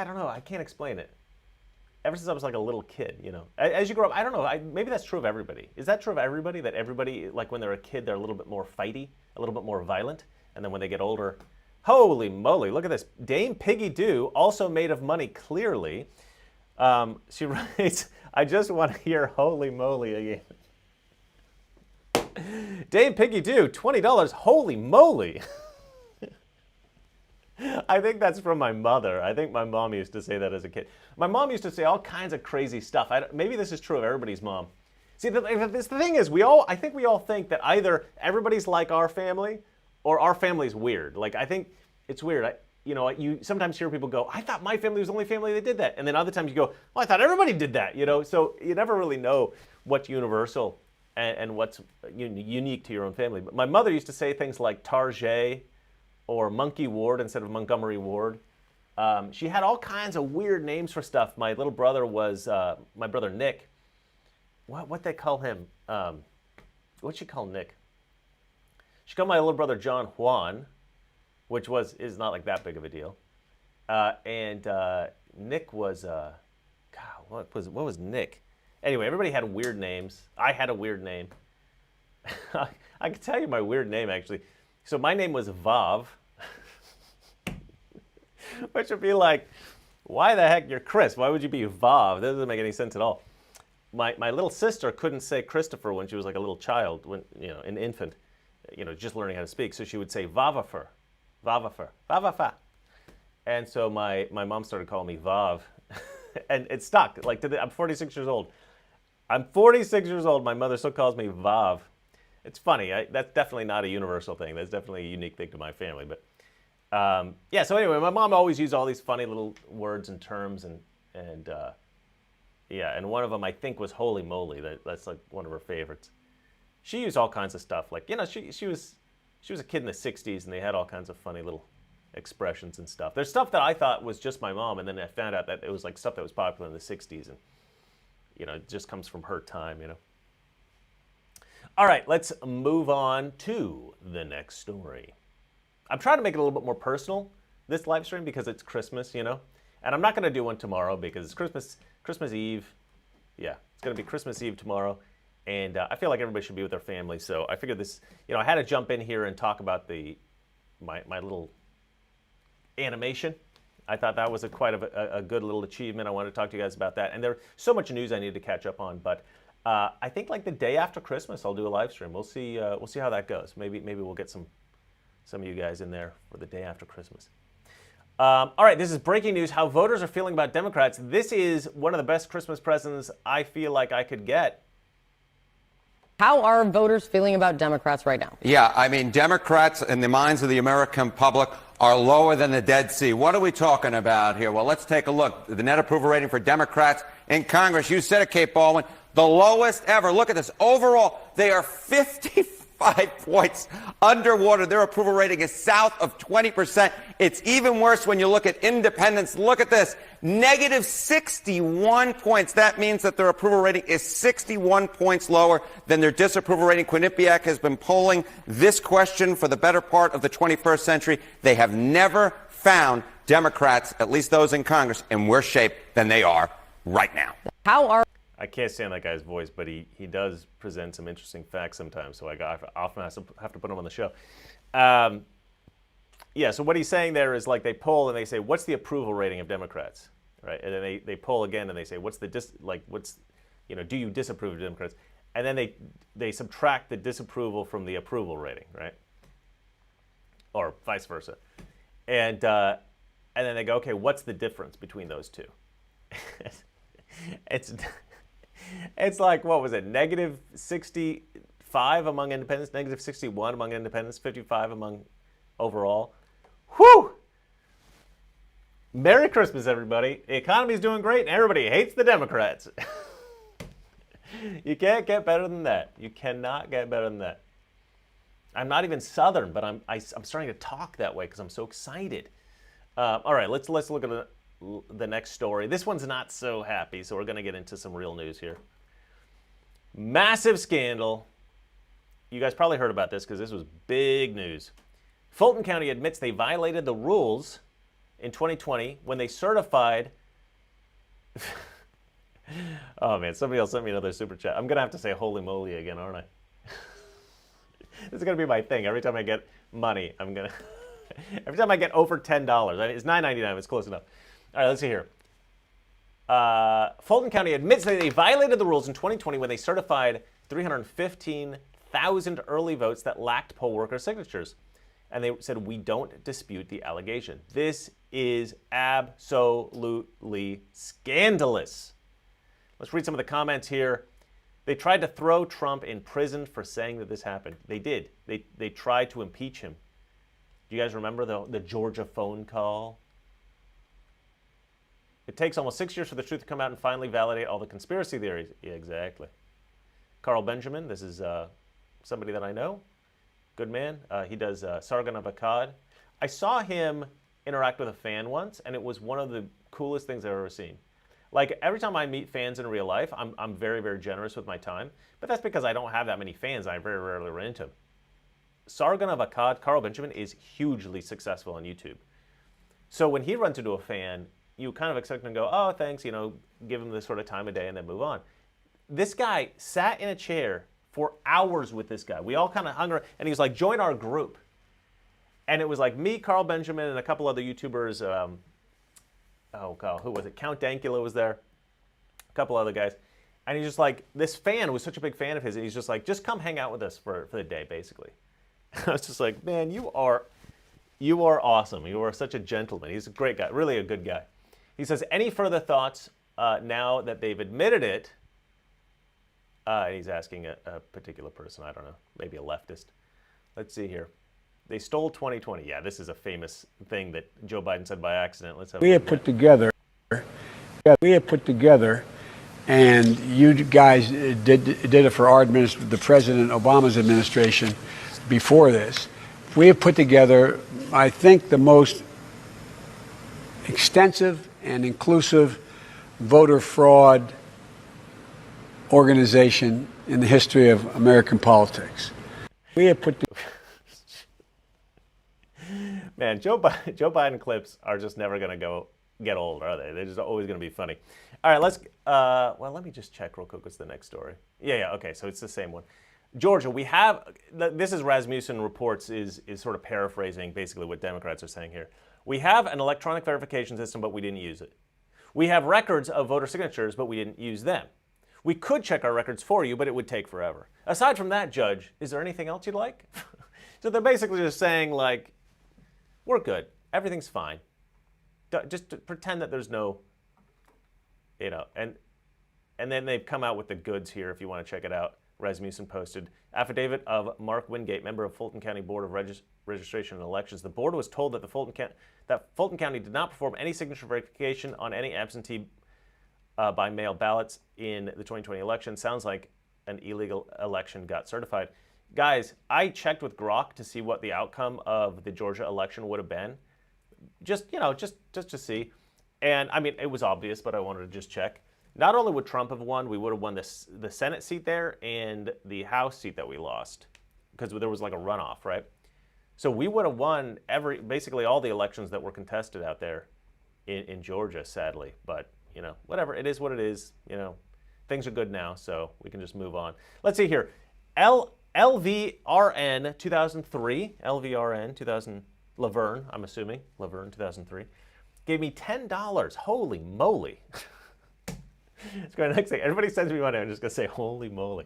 Speaker 1: don't know. I can't explain it. Ever since I was like a little kid, you know. As you grow up, I don't know. Maybe that's true of everybody. Is that true of everybody? That everybody, like when they're a kid, they're a little bit more fighty, a little bit more violent, and then when they get older, holy moly! Look at this. Dame Piggy Doo, also made of money, clearly. She writes, "I just want to hear holy moly again." Dame Piggy Doo, $20. Holy moly! I think that's from my mother. I think my mom used to say that as a kid. My mom used to say all kinds of crazy stuff. Maybe this is true of everybody's mom. See, the thing is, I think we all think that either everybody's like our family or our family's weird. Like, I think it's weird. You sometimes hear people go, I thought my family was the only family that did that. And then other times you go, I thought everybody did that, you know? So you never really know what's universal and what's unique to your own family. But my mother used to say things like Tarjay, or Monkey Ward instead of Montgomery Ward. She had all kinds of weird names for stuff. My little brother was, my brother Nick. What they call him? What'd she call Nick? She called my little brother John Juan, which is not like that big of a deal. And Nick was, what was Nick? Anyway, everybody had weird names. I had a weird name. I can tell you my weird name, actually. So my name was Vav, which would be like, why the heck you're Chris? Why would you be Vav? That doesn't make any sense at all. My little sister couldn't say Christopher when she was like a little child, an infant, just learning how to speak. So she would say Vavafer, Vavafa. And so my mom started calling me Vav, and it stuck. Like I'm 46 years old. I'm 46 years old. My mother still calls me Vav. It's funny. That's definitely not a universal thing. That's definitely a unique thing to my family. But so anyway, my mom always used all these funny little words and terms, and one of them I think was holy moly. That's like one of her favorites. She used all kinds of stuff. Like, she was a kid in the 60s, and they had all kinds of funny little expressions and stuff. There's stuff that I thought was just my mom, and then I found out that it was like stuff that was popular in the 60s, and it just comes from her time, All right, let's move on to the next story. I'm trying to make it a little bit more personal, this live stream, because it's Christmas, And I'm not going to do one tomorrow because it's Christmas Eve. Yeah, it's going to be Christmas Eve tomorrow. And I feel like everybody should be with their family. So I figured this, I had to jump in here and talk about my little animation. I thought that was quite a good little achievement. I wanted to talk to you guys about that. And there's so much news I need to catch up on, but I think like the day after Christmas, I'll do a live stream. We'll see how that goes. Maybe we'll get some of you guys in there for the day after Christmas. All right, this is breaking news. How voters are feeling about Democrats. This is one of the best Christmas presents I feel like I could get
Speaker 8: How are voters feeling about Democrats right now?
Speaker 9: Yeah, I mean, Democrats in the minds of the American public are lower than the Dead Sea. What are we talking about here? Well, let's take a look. The net approval rating for Democrats in Congress, you said it, Kate Baldwin, the lowest ever. Look at this. Overall, they are 55 points underwater. Their approval rating is south of 20%. It's even worse when you look at independents. Look at this. Negative 61 points. That means that their approval rating is 61 points lower than their disapproval rating. Quinnipiac has been polling this question for the better part of the 21st century. They have never found Democrats, at least those in Congress, in worse shape than they are right now.
Speaker 8: How are
Speaker 1: I can't stand that guy's voice, but he does present some interesting facts sometimes, so I often have to put him on the show. Yeah, so what he's saying there is, like, they poll and they say, what's the approval rating of Democrats, right? And then they poll again and they say, what's, do you disapprove of Democrats? And then they subtract the disapproval from the approval rating, right? Or vice versa. And then they go, okay, what's the difference between those two? It's like, what was it, negative 65 among independents, negative 61 among independents, 55 among overall. Whew! Merry Christmas, everybody. The economy's doing great, and everybody hates the Democrats. You can't get better than that. You cannot get better than that. I'm not even Southern, but I'm starting to talk that way because I'm so excited. All right, let's look at the next story. This one's not so happy, so we're going to get into some real news here. Massive scandal. You guys probably heard about this because this was big news. Fulton County admits they violated the rules in 2020 when they certified... Oh, man, somebody else sent me another super chat. I'm going to have to say holy moly again, aren't I? This is going to be my thing. Every time I get money, I'm going to... Every time I get over $10, it's $9.99, it's close enough. All right, let's see here. Fulton County admits that they violated the rules in 2020 when they certified 315,000 early votes that lacked poll worker signatures. And they said, we don't dispute the allegation. This is absolutely scandalous. Let's read some of the comments here. They tried to throw Trump in prison for saying that this happened. They did. They tried to impeach him. Do you guys remember the Georgia phone call? It takes almost 6 years for the truth to come out and finally validate all the conspiracy theories. Yeah, exactly. Carl Benjamin, this is somebody that I know. Good man. He does Sargon of Akkad. I saw him interact with a fan once, and it was one of the coolest things I've ever seen. Like, every time I meet fans in real life, I'm very, very generous with my time. But that's because I don't have that many fans. I very rarely run into them. Sargon of Akkad, Carl Benjamin, is hugely successful on YouTube. So when he runs into a fan, you kind of expect him to go, oh, thanks, give him this sort of time of day and then move on. This guy sat in a chair for hours with this guy. We all kind of hung around, and he was like, join our group. And it was like me, Carl Benjamin, and a couple other YouTubers. Oh, God, who was it? Count Dankula was there. A couple other guys. And he's just like, this fan was such a big fan of his, and he's just like, just come hang out with us for the day, basically. I was just like, man, you are awesome. You are such a gentleman. He's a great guy, really a good guy. He says, any further thoughts now that they've admitted it? He's asking a particular person, I don't know, maybe a leftist. Let's see here. They stole 2020. Yeah, this is a famous thing that Joe Biden said by accident. Let's have
Speaker 10: we have put together, and you guys did it for our administration, the President Obama's administration before this. We have put together, I think, the most extensive and inclusive voter fraud organization in the history of American politics. We have put
Speaker 1: Man, Joe Biden clips are just never going to get old, are they? They're just always going to be funny. All right, let me just check real quick what's the next story. Yeah, okay, so it's the same one. Georgia, we have, this is Rasmussen Reports is sort of paraphrasing basically what Democrats are saying here. We have an electronic verification system, but we didn't use it. We have records of voter signatures, but we didn't use them. We could check our records for you, but it would take forever. Aside from that, Judge, is there anything else you'd like? So they're basically just saying, like, we're good. Everything's fine. Just pretend that there's no, and then they've come out with the goods here if you want to check it out. Rasmussen posted, affidavit of Mark Wingate, member of Fulton County Board of Registration and Elections. The board was told that Fulton County did not perform any signature verification on any absentee by mail ballots in the 2020 election. Sounds like an illegal election got certified. Guys, I checked with Grok to see what the outcome of the Georgia election would have been. Just to see. And I mean, it was obvious, but I wanted to just check. Not only would Trump have won, we would have won the Senate seat there and the House seat that we lost, because there was like a runoff, right? So we would have won basically all the elections that were contested out there in Georgia, sadly. But, you know, whatever. It is what it is. You know, things are good now, so we can just move on. Let's see here. LVRN 2003, LVRN 2000, Laverne, I'm assuming, Laverne 2003, gave me $10. Holy moly. Let's go to the next thing. Everybody sends me money. I'm just going to say, holy moly.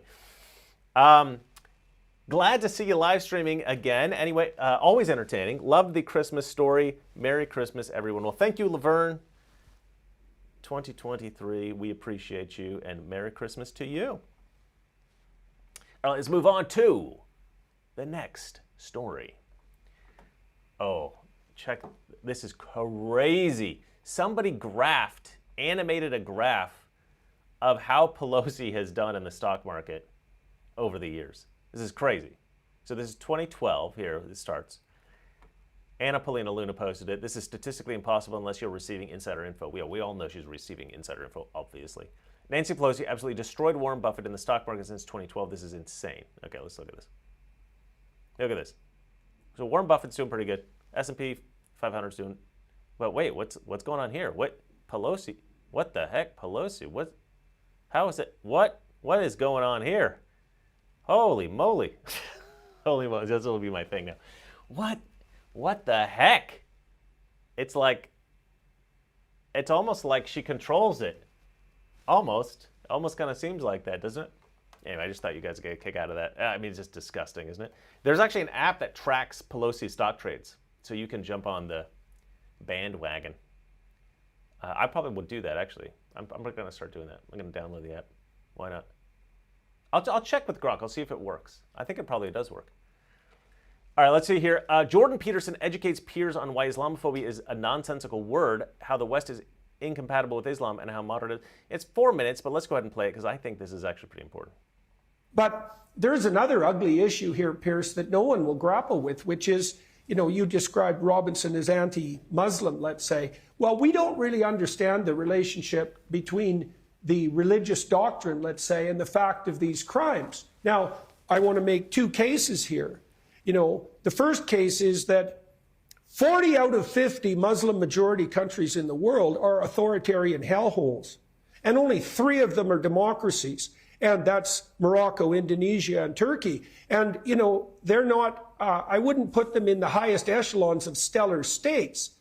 Speaker 1: Glad to see you live streaming again. Anyway, always entertaining. Loved the Christmas story. Merry Christmas, everyone. Well, thank you, Laverne. 2023, we appreciate you, and Merry Christmas to you. All right, let's move on to the next story. Oh, check. This is crazy. Somebody animated a graph of how Pelosi has done in the stock market over the years. This is crazy. So this is 2012 here, it starts. Anna Paulina Luna posted it. This is statistically impossible unless you're receiving insider info. We all know she's receiving insider info, obviously. Nancy Pelosi absolutely destroyed Warren Buffett in the stock market since 2012. This is insane. Okay, let's look at this. Look at this. So Warren Buffett's doing pretty good. S&P 500's doing, but wait, what's going on here? What, Pelosi? What the heck, Pelosi? What? How is it? What is going on here? Holy moly. Holy moly, that's going to be my thing now. What the heck? It's like, it's almost like she controls it. Almost kind of seems like that, doesn't it? Anyway, I just thought you guys would get a kick out of that. I mean, it's just disgusting, isn't it? There's actually an app that tracks Pelosi stock trades, so you can jump on the bandwagon. I probably would do that, actually. I'm going to start doing that. I'm going to download the app. Why not? I'll check with Grok. I'll see if it works. I think it probably does work. All right, let's see here. Jordan Peterson educates peers on why Islamophobia is a nonsensical word, how the West is incompatible with Islam, and how moderate it is. It's 4 minutes, but let's go ahead and play it because I think this is actually pretty important.
Speaker 11: But there's another ugly issue here, Pierce, that no one will grapple with, which is, you know, you described Robinson as anti-Muslim, let's say. Well, we don't really understand the relationship between the religious doctrine, let's say, and the fact of these crimes. Now, I want to make two cases here. You know, the first case is that 40 out of 50 Muslim majority countries in the world are authoritarian hellholes, and only 3 of them are democracies. And that's Morocco, Indonesia, and Turkey. And, you know, they're not, I wouldn't put them in the highest echelons of stellar states.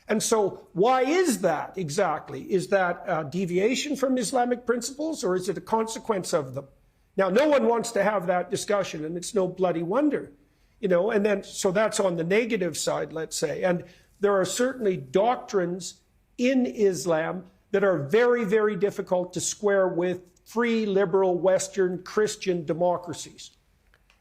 Speaker 11: And so why is that exactly? Is that a deviation from Islamic principles, or is it a consequence of them? Now, no one wants to have that discussion, and it's no bloody wonder. You know, and then, so that's on the negative side, let's say. And there are certainly doctrines in Islam that are very, very difficult to square with free, liberal, Western, Christian democracies.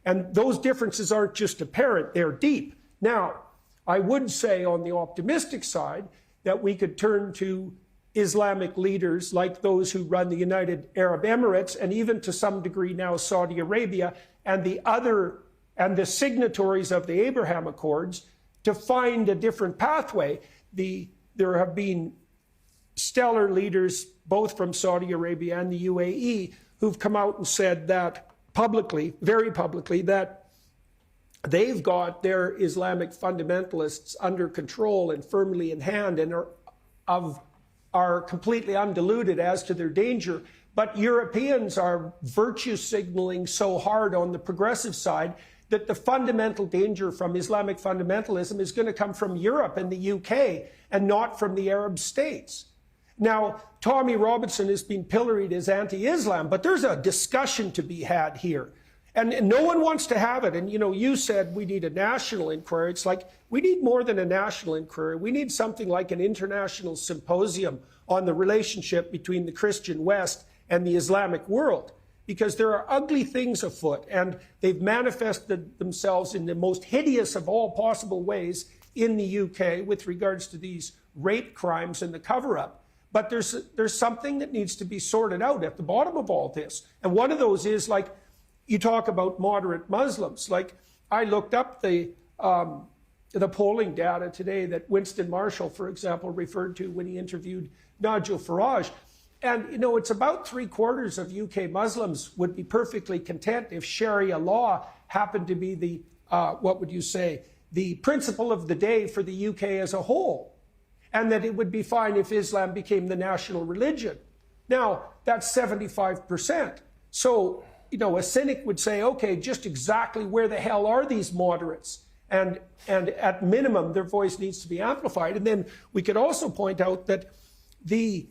Speaker 11: And those differences aren't just apparent, they're deep. Now, I would say on the optimistic side that we could turn to Islamic leaders like those who run the United Arab Emirates, and even to some degree now Saudi Arabia, and the signatories of the Abraham Accords, to find a different pathway. There have been stellar leaders, both from Saudi Arabia and the UAE, who've come out and said that publicly, very publicly, that they've got their Islamic fundamentalists under control and firmly in hand, and are completely undiluted as to their danger. But Europeans are virtue signaling so hard on the progressive side that the fundamental danger from Islamic fundamentalism is going to come from Europe and the UK and not from the Arab states. Now, Tommy Robinson has been pilloried as anti-Islam, but there's a discussion to be had here. And no one wants to have it. And, you know, you said we need a national inquiry. It's like, we need more than a national inquiry. We need something like an international symposium on the relationship between the Christian West and the Islamic world. because there are ugly things afoot, and they've manifested themselves in the most hideous of all possible ways in the UK with regards to these rape crimes and the cover-up. But there's something that needs to be sorted out at the bottom of all this. And one of those is, like, you talk about moderate Muslims. Like, I looked up the polling data today that Winston Marshall, for example, referred to when he interviewed Nigel Farage. And, you know, it's about 3/4 of UK Muslims would be perfectly content if Sharia law happened to be the, what would you say, the principle of the day for the UK as a whole. And that it would be fine if Islam became the national religion. Now, that's 75%. So, you know, a cynic would say, okay, just exactly where the hell are these moderates? And at minimum, their voice needs to be amplified. And then we could also point out that the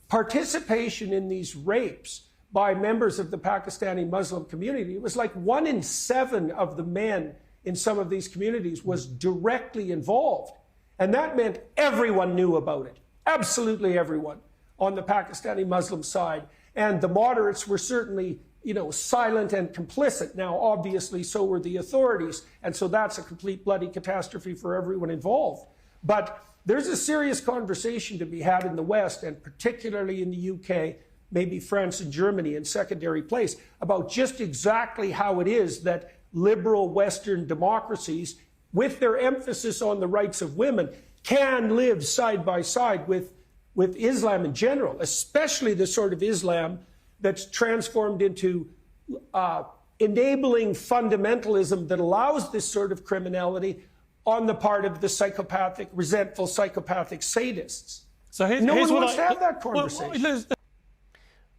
Speaker 11: participation in these rapes by members of the Pakistani Muslim community, it was like 1 in 7 of the men in some of these communities was directly involved. And that meant everyone knew about it, absolutely everyone on the Pakistani Muslim side. And the moderates were certainly, you know, silent and complicit. Now, obviously, so were the authorities. And so that's a complete bloody catastrophe for everyone involved. But there's a serious conversation to be had in the West, and particularly in the UK, maybe France and Germany in secondary place, about just exactly how it is that liberal Western democracies, with their emphasis on the rights of women, can live side by side with Islam in general, especially the sort of Islam that's transformed into enabling fundamentalism that allows this sort of criminality on the part of the psychopathic, resentful, psychopathic sadists.
Speaker 1: So
Speaker 11: no one wants to have that conversation.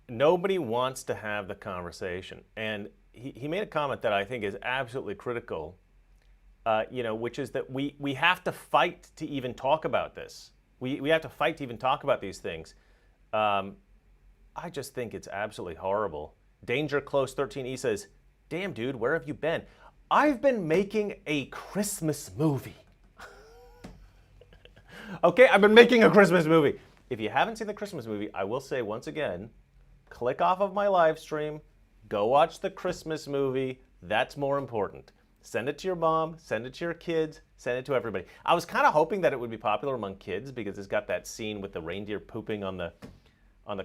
Speaker 1: Nobody wants to have the conversation. And he made a comment that I think is absolutely critical, you know, which is that we have to fight to even talk about this. We have to fight to even talk about these things. I just think it's absolutely horrible. Danger Close 13E says, damn, dude, where have you been? I've been making a Christmas movie. Okay, I've been making a Christmas movie. If you haven't seen the Christmas movie, I will say once again, click off of my live stream, go watch the Christmas movie. That's more important. Send it to your mom, send it to your kids, send it to everybody. I was kind of hoping that it would be popular among kids because it's got that scene with the reindeer pooping on the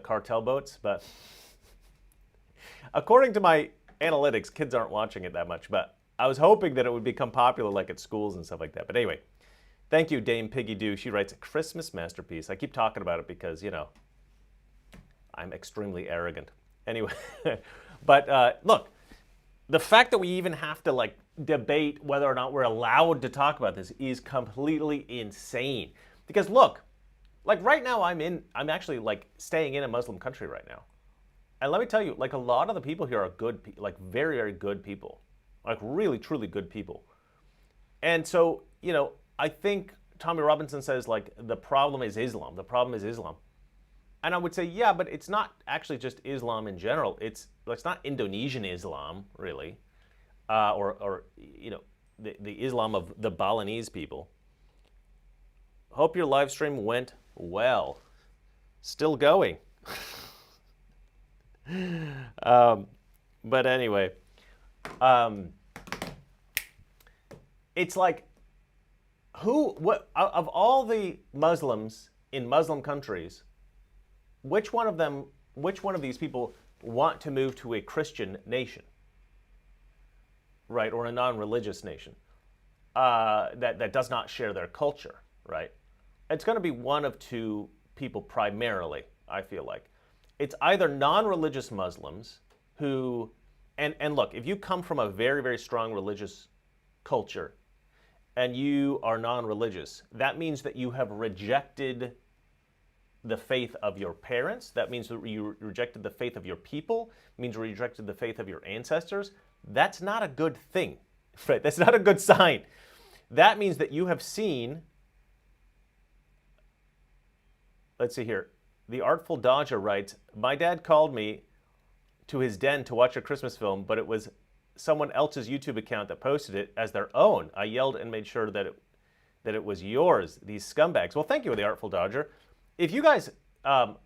Speaker 1: cartel boats, but according to my analytics, kids aren't watching it that much, but I was hoping that it would become popular like at schools and stuff like that. But anyway, thank you, Dame Piggy Doo. She writes a Christmas masterpiece. I keep talking about it because, you know, I'm extremely arrogant. Anyway, but look, the fact that we even have to like debate whether or not we're allowed to talk about this is completely insane. Because look, like right now I'm actually like staying in a Muslim country right now. And let me tell you, like a lot of the people here are good, like very, very good people. Like really, truly good people. And so, you know, I think Tommy Robinson says like the problem is Islam. The problem is Islam. And I would say, yeah, but it's not actually just Islam in general. It's not Indonesian Islam, really, or you know, the Islam of the Balinese people. Hope your live stream went well. Still going. But anyway, it's like, what of all the Muslims in Muslim countries, which one of these people want to move to a Christian nation, right, or a non-religious nation that does not share their culture, right? It's going to be one of two people primarily, I feel like. It's either non-religious Muslims who, and look, if you come from a very, very strong religious culture and you are non-religious, that means that you have rejected the faith of your parents. That means that you rejected the faith of your people. It means you rejected the faith of your ancestors. That's not a good thing, right? That's not a good sign. That means that you have seen, let's see here, the Artful Dodger writes, my dad called me to his den to watch a Christmas film, but it was someone else's YouTube account that posted it as their own. I yelled and made sure that it was yours, these scumbags. Well, thank you, the Artful Dodger. If you guys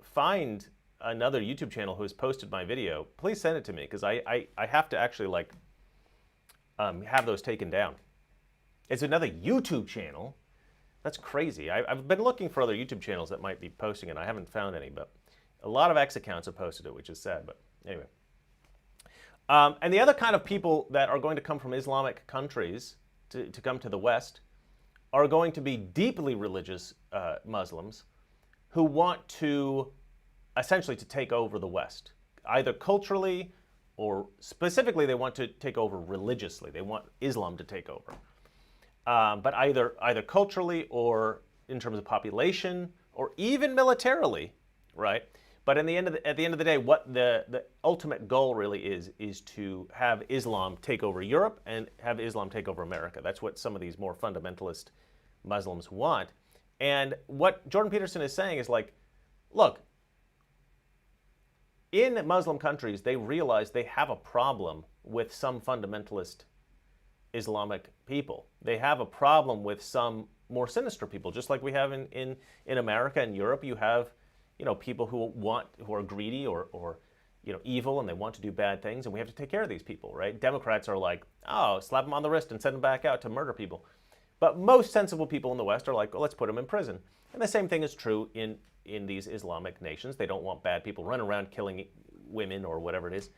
Speaker 1: find another YouTube channel who's posted my video, please send it to me, because I have to actually like have those taken down. It's another YouTube channel. That's crazy. I've been looking for other YouTube channels that might be posting it. I haven't found any, but a lot of X accounts have posted it, which is sad, but anyway. And the other kind of people that are going to come from Islamic countries to come to the West are going to be deeply religious Muslims who want to essentially to take over the West, either culturally or specifically they want to take over religiously. They want Islam to take over. But either culturally or in terms of population or even militarily, right? But at the end of the day, what the ultimate goal really is to have Islam take over Europe and have Islam take over America. That's what some of these more fundamentalist Muslims want. And what Jordan Peterson is saying is like, look, in Muslim countries, they realize they have a problem with some fundamentalist Islamic people. They have a problem with some more sinister people, just like we have in America and Europe. You have, people who are greedy or evil, and they want to do bad things, and we have to take care of these people, right? Democrats are like, oh, slap them on the wrist and send them back out to murder people. But most sensible people in the West are like, well, let's put them in prison. And the same thing is true in these Islamic nations. They don't want bad people running around killing women or whatever it is.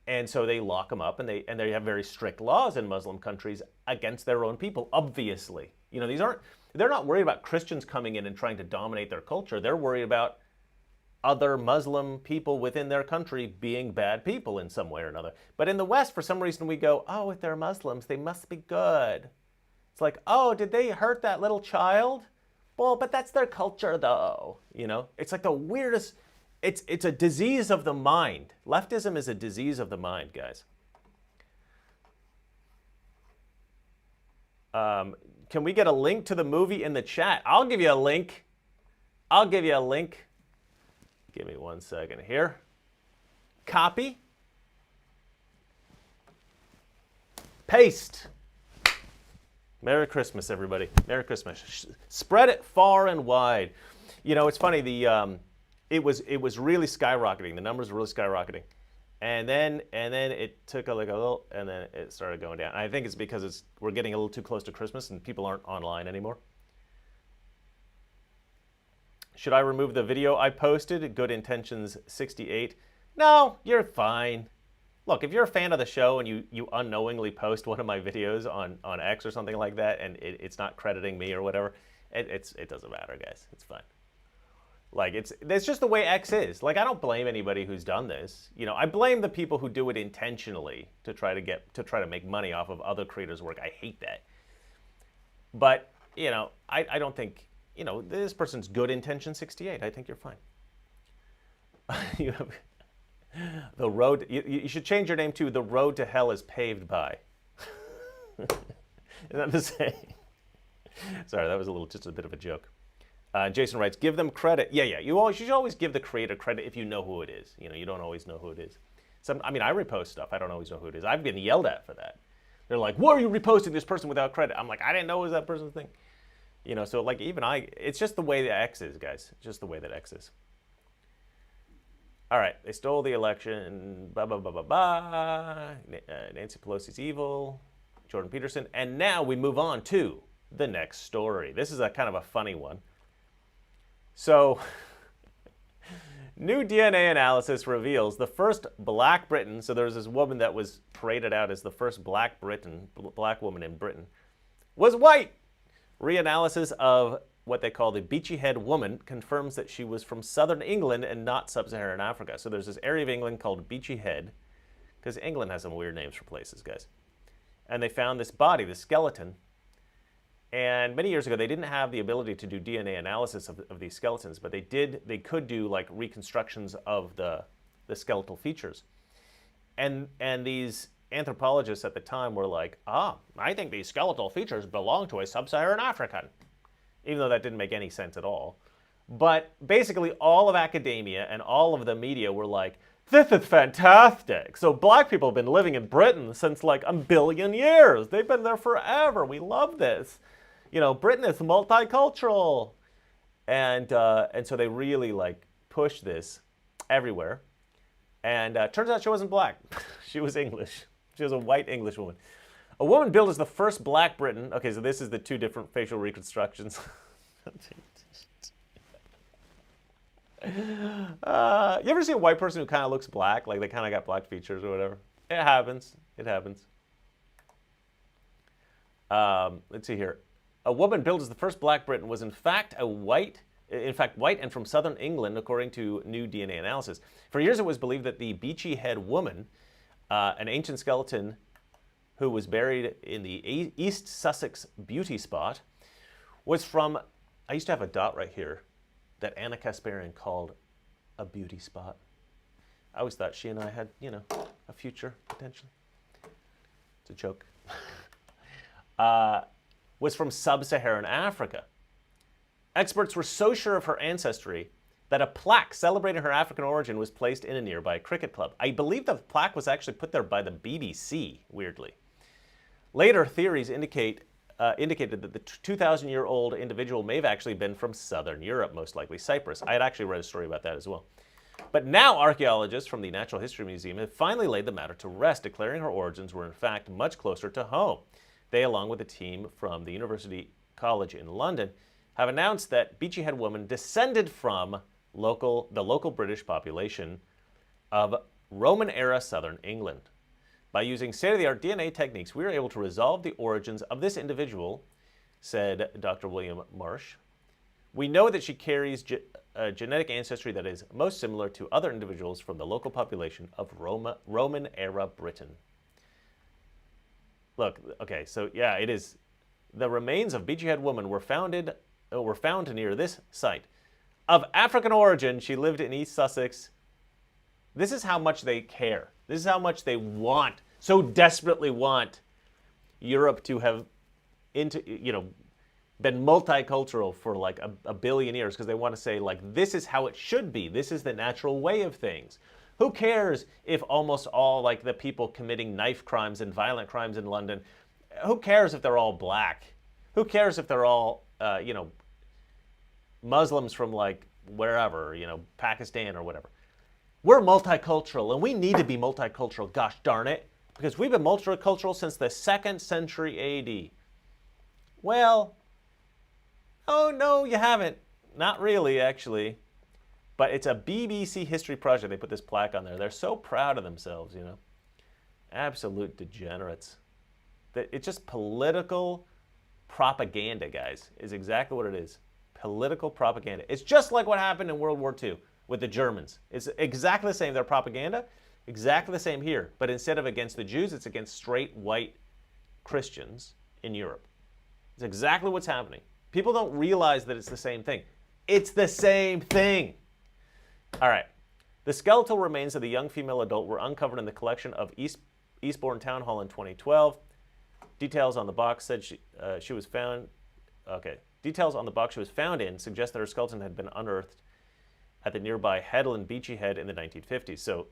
Speaker 1: And so they lock them up, and they have very strict laws in Muslim countries against their own people, obviously. They're not worried about Christians coming in and trying to dominate their culture. They're worried about other Muslim people within their country being bad people in some way or another. But in the West, for some reason, we go, oh, if they're Muslims, they must be good. It's like, oh, did they hurt that little child? Well, but that's their culture, though. It's like the weirdest. It's a disease of the mind. Leftism is a disease of the mind, guys. Can we get a link to the movie in the chat? I'll give you a link. Give me 1 second here. Copy. Paste. Merry Christmas, everybody. Merry Christmas. Spread it far and wide. It's funny. It was really skyrocketing. The numbers were really skyrocketing, and then it took a little, and then it started going down. I think it's because we're getting a little too close to Christmas and people aren't online anymore. Should I remove the video I posted? Good Intentions 68. No, you're fine. Look, if you're a fan of the show and you unknowingly post one of my videos on X or something like that, and it's not crediting me or whatever, it doesn't matter, guys. It's fine. Like it's just the way X is. Like I don't blame anybody who's done this. I blame the people who do it intentionally to try to make money off of other creators' work. I hate that. But I don't think this person's Good Intention 68. I think you're fine. You have the road. You should change your name to The Road to Hell is Paved By. Isn't that the same? Sorry, that was just a bit of a joke. Jason writes, give them credit. Yeah. You should always give the creator credit if you know who it is. You don't always know who it is. I repost stuff. I don't always know who it is. I've been yelled at for that. They're like, why are you reposting this person without credit? I'm like, I didn't know it was that person's thing. So like even it's just the way that X is, guys. It's just the way that X is. All right, they stole the election. Blah, blah, blah, blah, blah. Nancy Pelosi's evil. Jordan Peterson. And now we move on to the next story. This is a kind of a funny one. So, new DNA analysis reveals the first black Briton. So there's this woman that was paraded out as the first black woman in Britain, was white. Reanalysis of what they call the Beachy Head woman confirms that she was from southern England and not sub-Saharan Africa. So there's this area of England called Beachy Head, because England has some weird names for places, guys. And they found this body, this skeleton. And many years ago, they didn't have the ability to do DNA analysis of these skeletons, but they could do like reconstructions of the skeletal features. And these anthropologists at the time were like, I think these skeletal features belong to a sub-Saharan African, even though that didn't make any sense at all. But basically all of academia and all of the media were like, this is fantastic. So black people have been living in Britain since like a billion years. They've been there forever. We love this. Britain is multicultural. And so they really like pushed this. everywhere. And turns out she wasn't black. She was English. She was a white English woman. A woman billed as the first black Briton. Okay, so this is the two different facial reconstructions. You ever see a white person who kind of looks black? Like they kind of got black features or whatever? It happens. It happens. Let's see here. A woman billed as the first black Briton was in fact white and from southern England, according to new DNA analysis. For years it was believed that the Beachy Head woman, an ancient skeleton who was buried in the East Sussex beauty spot, was from, I used to have a dot right here that Anna Kasparian called a beauty spot. I always thought she and I had, you know, a future, potentially. It's a joke. Was from sub-Saharan Africa. Experts were so sure of her ancestry that a plaque celebrating her African origin was placed in a nearby cricket club. I believe the plaque was actually put there by the BBC, weirdly. Later, theories indicated that the 2,000-year-old individual may have actually been from southern Europe, most likely Cyprus. I had actually read a story about that as well. But now archaeologists from the Natural History Museum have finally laid the matter to rest, declaring her origins were in fact much closer to home. They, along with a team from the University College in London, have announced that Beachy Head woman descended from the local British population of Roman-era southern England. By using state-of-the-art DNA techniques, we were able to resolve the origins of this individual, said Dr. William Marsh. We know that she carries a genetic ancestry that is most similar to other individuals from the local population of Roman-era Britain. Look, okay, so yeah, it is. The remains of Beachy Head woman were found near this site. Of African origin, she lived in East Sussex. This is how much they care. This is how much they want, so desperately want Europe to have been multicultural for like a billion years, because they want to say, like, this is how it should be. This is the natural way of things. Who cares if almost all, like, the people committing knife crimes and violent crimes in London, who cares if they're all black? Who cares if they're all, Muslims from, like, wherever, Pakistan or whatever? We're multicultural, and we need to be multicultural, gosh darn it, because we've been multicultural since the 2nd century AD. Well, oh, no, you haven't. Not really, actually. But it's a BBC history project. They put this plaque on there. They're so proud of themselves, Absolute degenerates. It's just political propaganda, guys, is exactly what it is. Political propaganda. It's just like what happened in World War II with the Germans. It's exactly the same. Their propaganda, exactly the same here. But instead of against the Jews, it's against straight white Christians in Europe. It's exactly what's happening. People don't realize that it's the same thing. It's the same thing. All right. The skeletal remains of the young female adult were uncovered in the collection of Eastbourne Town Hall in 2012. Details on the box said she was found. Okay. Details on the box she was found in suggest that her skeleton had been unearthed at the nearby Headland Beachy Head in the 1950s. So,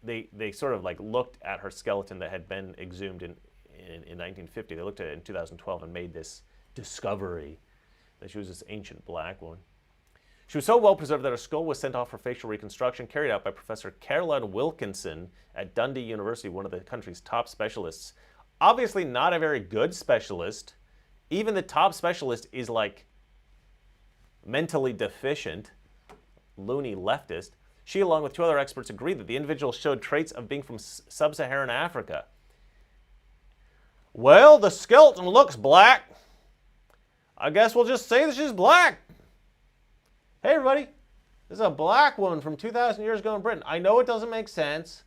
Speaker 1: they sort of like looked at her skeleton that had been exhumed in 1950. They looked at it in 2012 and made this discovery that she was this ancient black woman. She was so well preserved that her skull was sent off for facial reconstruction, carried out by Professor Caroline Wilkinson at Dundee University, one of the country's top specialists. Obviously not a very good specialist. Even the top specialist is like mentally deficient, loony leftist. She, along with 2 other experts, agreed that the individual showed traits of being from sub-Saharan Africa. Well, the skeleton looks black. I guess we'll just say that she's black. Hey, everybody. This is a black woman from 2,000 years ago in Britain. I know it doesn't make sense,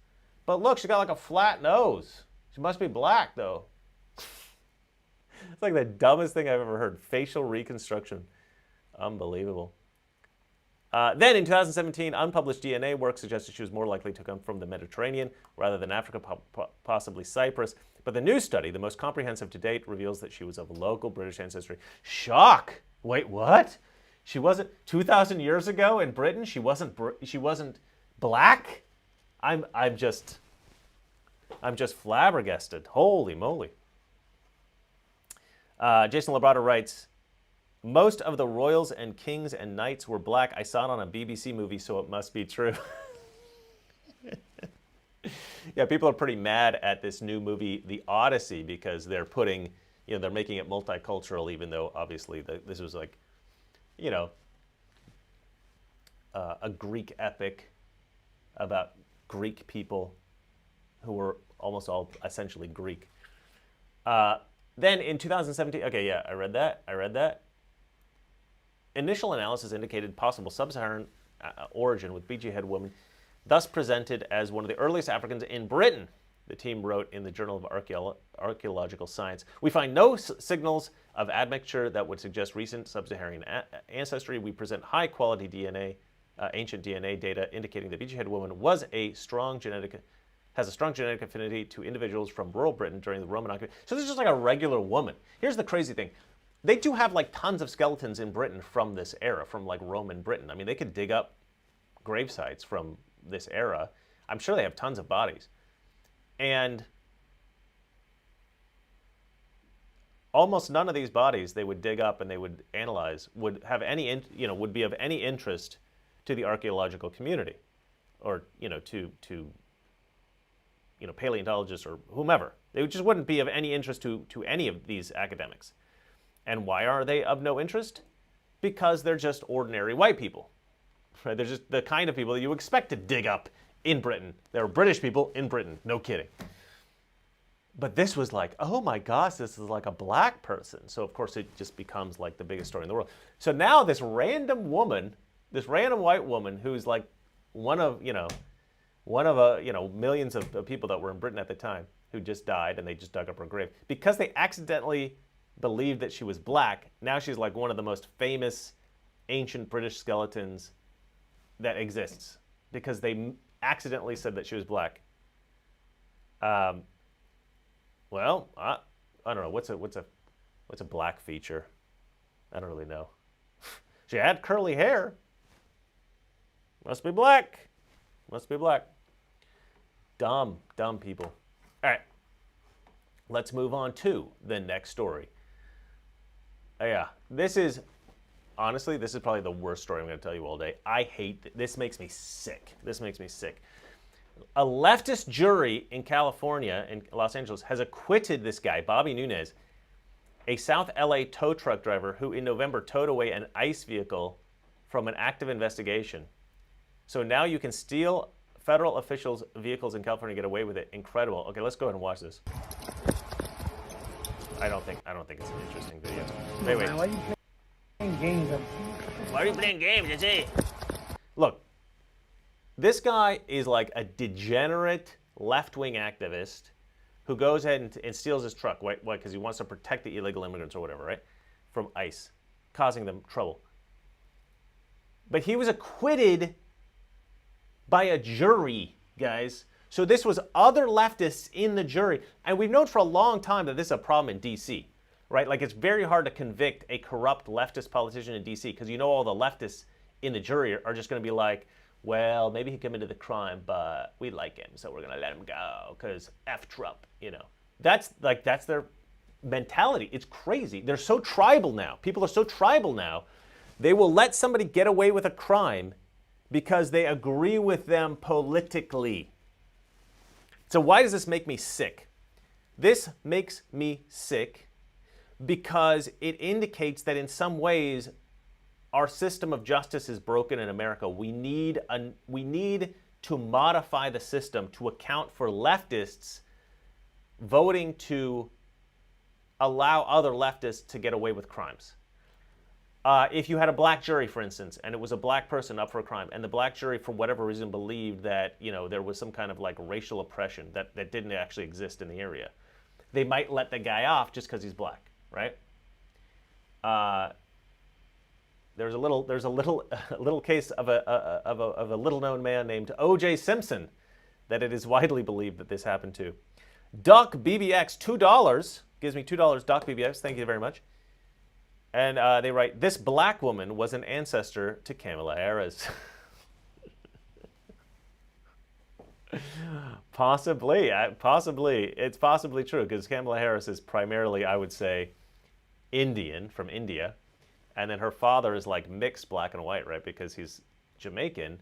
Speaker 1: but look, she's got like a flat nose. She must be black, though. It's like the dumbest thing I've ever heard. Facial reconstruction. Unbelievable. Then in 2017, unpublished DNA work suggested she was more likely to come from the Mediterranean rather than Africa, possibly Cyprus. But the new study, the most comprehensive to date, reveals that she was of local British ancestry. Shock! Wait, what? She wasn't 2,000 years ago in Britain? She wasn't black? I'm just flabbergasted. Holy moly. Jason Labrada writes, Most of the royals and kings and knights were black. I saw it on a BBC movie, so it must be true. Yeah, people are pretty mad at this new movie, The Odyssey, because they're putting, they're making it multicultural, even though obviously this was like, a Greek epic about Greek people who were almost all essentially Greek. Then in 2017, okay, yeah, I read that. Initial analysis indicated possible sub-Saharan origin with beachy-head woman, thus presented as one of the earliest Africans in Britain, the team wrote in the Journal of Archaeological Science. We find no signals of admixture that would suggest recent sub-Saharan ancestry. We present high-quality DNA, ancient DNA data indicating the beachy-head woman has a strong genetic affinity to individuals from rural Britain during the Roman occupation. So this is just like a regular woman. Here's the crazy thing. They do have like tons of skeletons in Britain from this era, from like Roman Britain. I mean, they could dig up grave sites from this era. I'm sure they have tons of bodies. And almost none of these bodies they would dig up and they would analyze would have any, would be of any interest to the archaeological community, or to paleontologists or whomever. They just wouldn't be of any interest to any of these academics. And why are they of no interest? Because they're just ordinary white people. Right? They're just the kind of people that you expect to dig up in Britain. They're British people in Britain, no kidding. But this was like, oh my gosh, this is like a black person. So of course it just becomes like the biggest story in the world. So now this random white woman who's like one of millions of people that were in Britain at the time who just died, and they just dug up her grave because they accidentally believed that she was black. Now she's like one of the most famous ancient British skeletons that exists because they accidentally said that she was black. Well, I don't know. What's a black feature? I don't really know. She had curly hair. Must be black. Must be black. Dumb people. All right. Let's move on to the next story. Yeah, this is probably the worst story I'm going to tell you all day. I hate this. Makes me sick. This makes me sick. A leftist jury in California, in Los Angeles, has acquitted this guy, Bobby Nunez, a South LA tow truck driver who in November towed away an ICE vehicle from an active investigation. So now you can steal federal officials' vehicles in California and get away with it. Incredible. Okay, let's go ahead and watch this. I don't think it's an interesting video. Wait.
Speaker 12: Why are you playing games?
Speaker 1: Why are you playing games? That's it. Look, this guy is like a degenerate left-wing activist who goes ahead and steals his truck. Why? Because he wants to protect the illegal immigrants or whatever, right? From ICE, causing them trouble. But he was acquitted by a jury, guys. So this was other leftists in the jury. And we've known for a long time that this is a problem in D.C., right? Like, it's very hard to convict a corrupt leftist politician in D.C. because all the leftists in the jury are just going to be like, well, maybe he committed the crime, but we like him, so we're going to let him go because F Trump, That's their mentality. It's crazy. They're so tribal now. People are so tribal now. They will let somebody get away with a crime because they agree with them politically. So why does this make me sick? This makes me sick because it indicates that in some ways our system of justice is broken in America. We need to modify the system to account for leftists voting to allow other leftists to get away with crimes. If you had a black jury, for instance, and it was a black person up for a crime, and the black jury, for whatever reason, believed that there was some kind of like racial oppression that didn't actually exist in the area, they might let the guy off just because he's black, right? There's a little case of a little-known man named O.J. Simpson that it is widely believed that this happened to. Duck BBX, $2 gives me $2. Duck BBX, thank you very much. And they write, this black woman was an ancestor to Kamala Harris. Possibly. It's possibly true because Kamala Harris is primarily, I would say, Indian, from India. And then her father is like mixed black and white, right? Because he's Jamaican.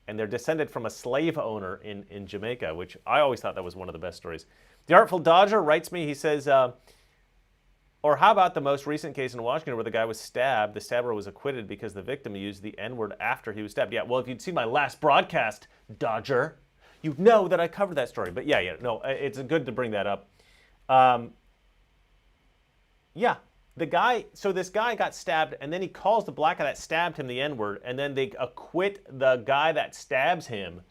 Speaker 1: And they're descended from a slave owner in Jamaica, which I always thought that was one of the best stories. The Artful Dodger writes me, he says, or how about the most recent case in Washington where the guy was stabbed, the stabber was acquitted because the victim used the N-word after he was stabbed. Yeah, well, if you'd seen my last broadcast, Dodger, you'd know that I covered that story. But yeah, no, it's good to bring that up. Yeah, this guy got stabbed, and then he calls the black guy that stabbed him the N-word, and then they acquit the guy that stabs him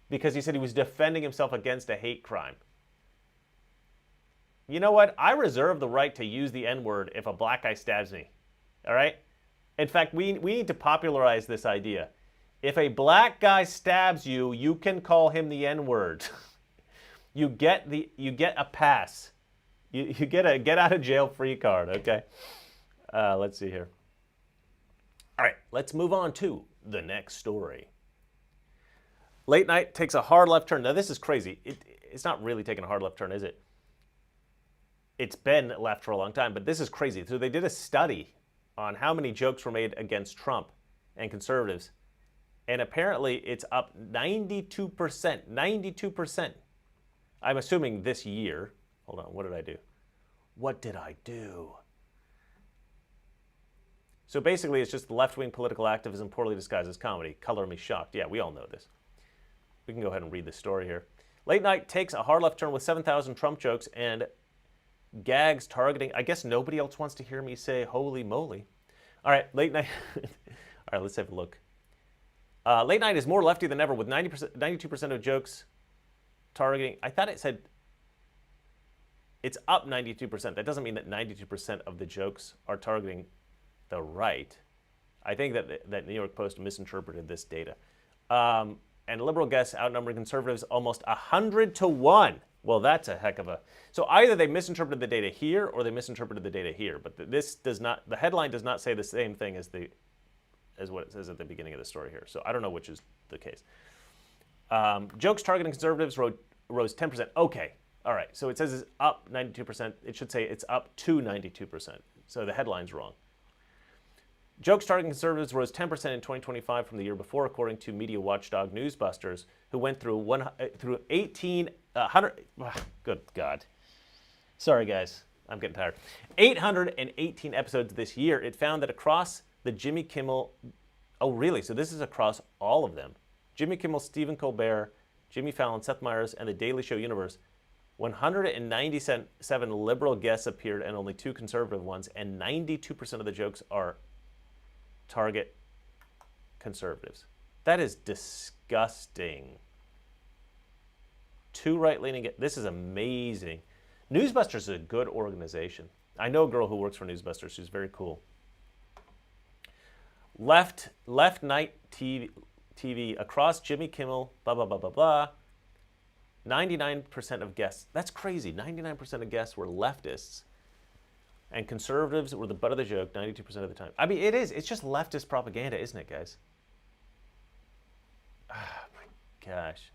Speaker 1: because he said he was defending himself against a hate crime. You know what? I reserve the right to use the N-word if a black guy stabs me. All right? In fact, we need to popularize this idea. If a black guy stabs you, you can call him the N-word. You get a pass. You get a get out of jail free card, okay? Let's see here. All right, let's move on to the next story. Late night takes a hard left turn. Now, this is crazy. It's not really taking a hard left turn, is it? It's been left for a long time, but this is crazy. So they did a study on how many jokes were made against Trump and conservatives, and apparently it's up 92%. 92%. I'm assuming this year. Hold on, what did I do? What did I do? So basically, it's just left-wing political activism poorly disguised as comedy. Color me shocked. Yeah, we all know this. We can go ahead and read the story here. Late night takes a hard left turn with 7,000 Trump jokes and gags targeting. I guess nobody else wants to hear me say holy moly. All right, late night. All right, let's have a look. Late night is more lefty than ever with 92% of jokes targeting. I thought it said it's up 92%. That doesn't mean that 92% of the jokes are targeting the right. I think that New York Post misinterpreted this data. And liberal guests outnumbering conservatives almost 100-1. Well, that's a heck of a... So either they misinterpreted the data here or they misinterpreted the data here. But this does not... The headline does not say the same thing as what it says at the beginning of the story here. So I don't know which is the case. Jokes targeting conservatives rose 10%. Okay. All right. So it says it's up 92%. It should say it's up to 92%. So the headline's wrong. Jokes targeting conservatives rose 10% in 2025 from the year before, according to media watchdog Newsbusters, who went through 100. Good God. Sorry, guys. I'm getting tired. 818 episodes this year. It found that across the Jimmy Kimmel... Oh, really? So this is across all of them. Jimmy Kimmel, Stephen Colbert, Jimmy Fallon, Seth Meyers, and The Daily Show universe. 197 liberal guests appeared and only 2 conservative ones, and 92% of the jokes are target conservatives. That is disgusting. 2 right-leaning... This is amazing. Newsbusters is a good organization. I know a girl who works for Newsbusters. She's very cool. Left night TV across Jimmy Kimmel, blah, blah, blah, blah, blah. 99% of guests. That's crazy. 99% of guests were leftists. And conservatives were the butt of the joke 92% of the time. I mean, it is. It's just leftist propaganda, isn't it, guys? Oh, my gosh.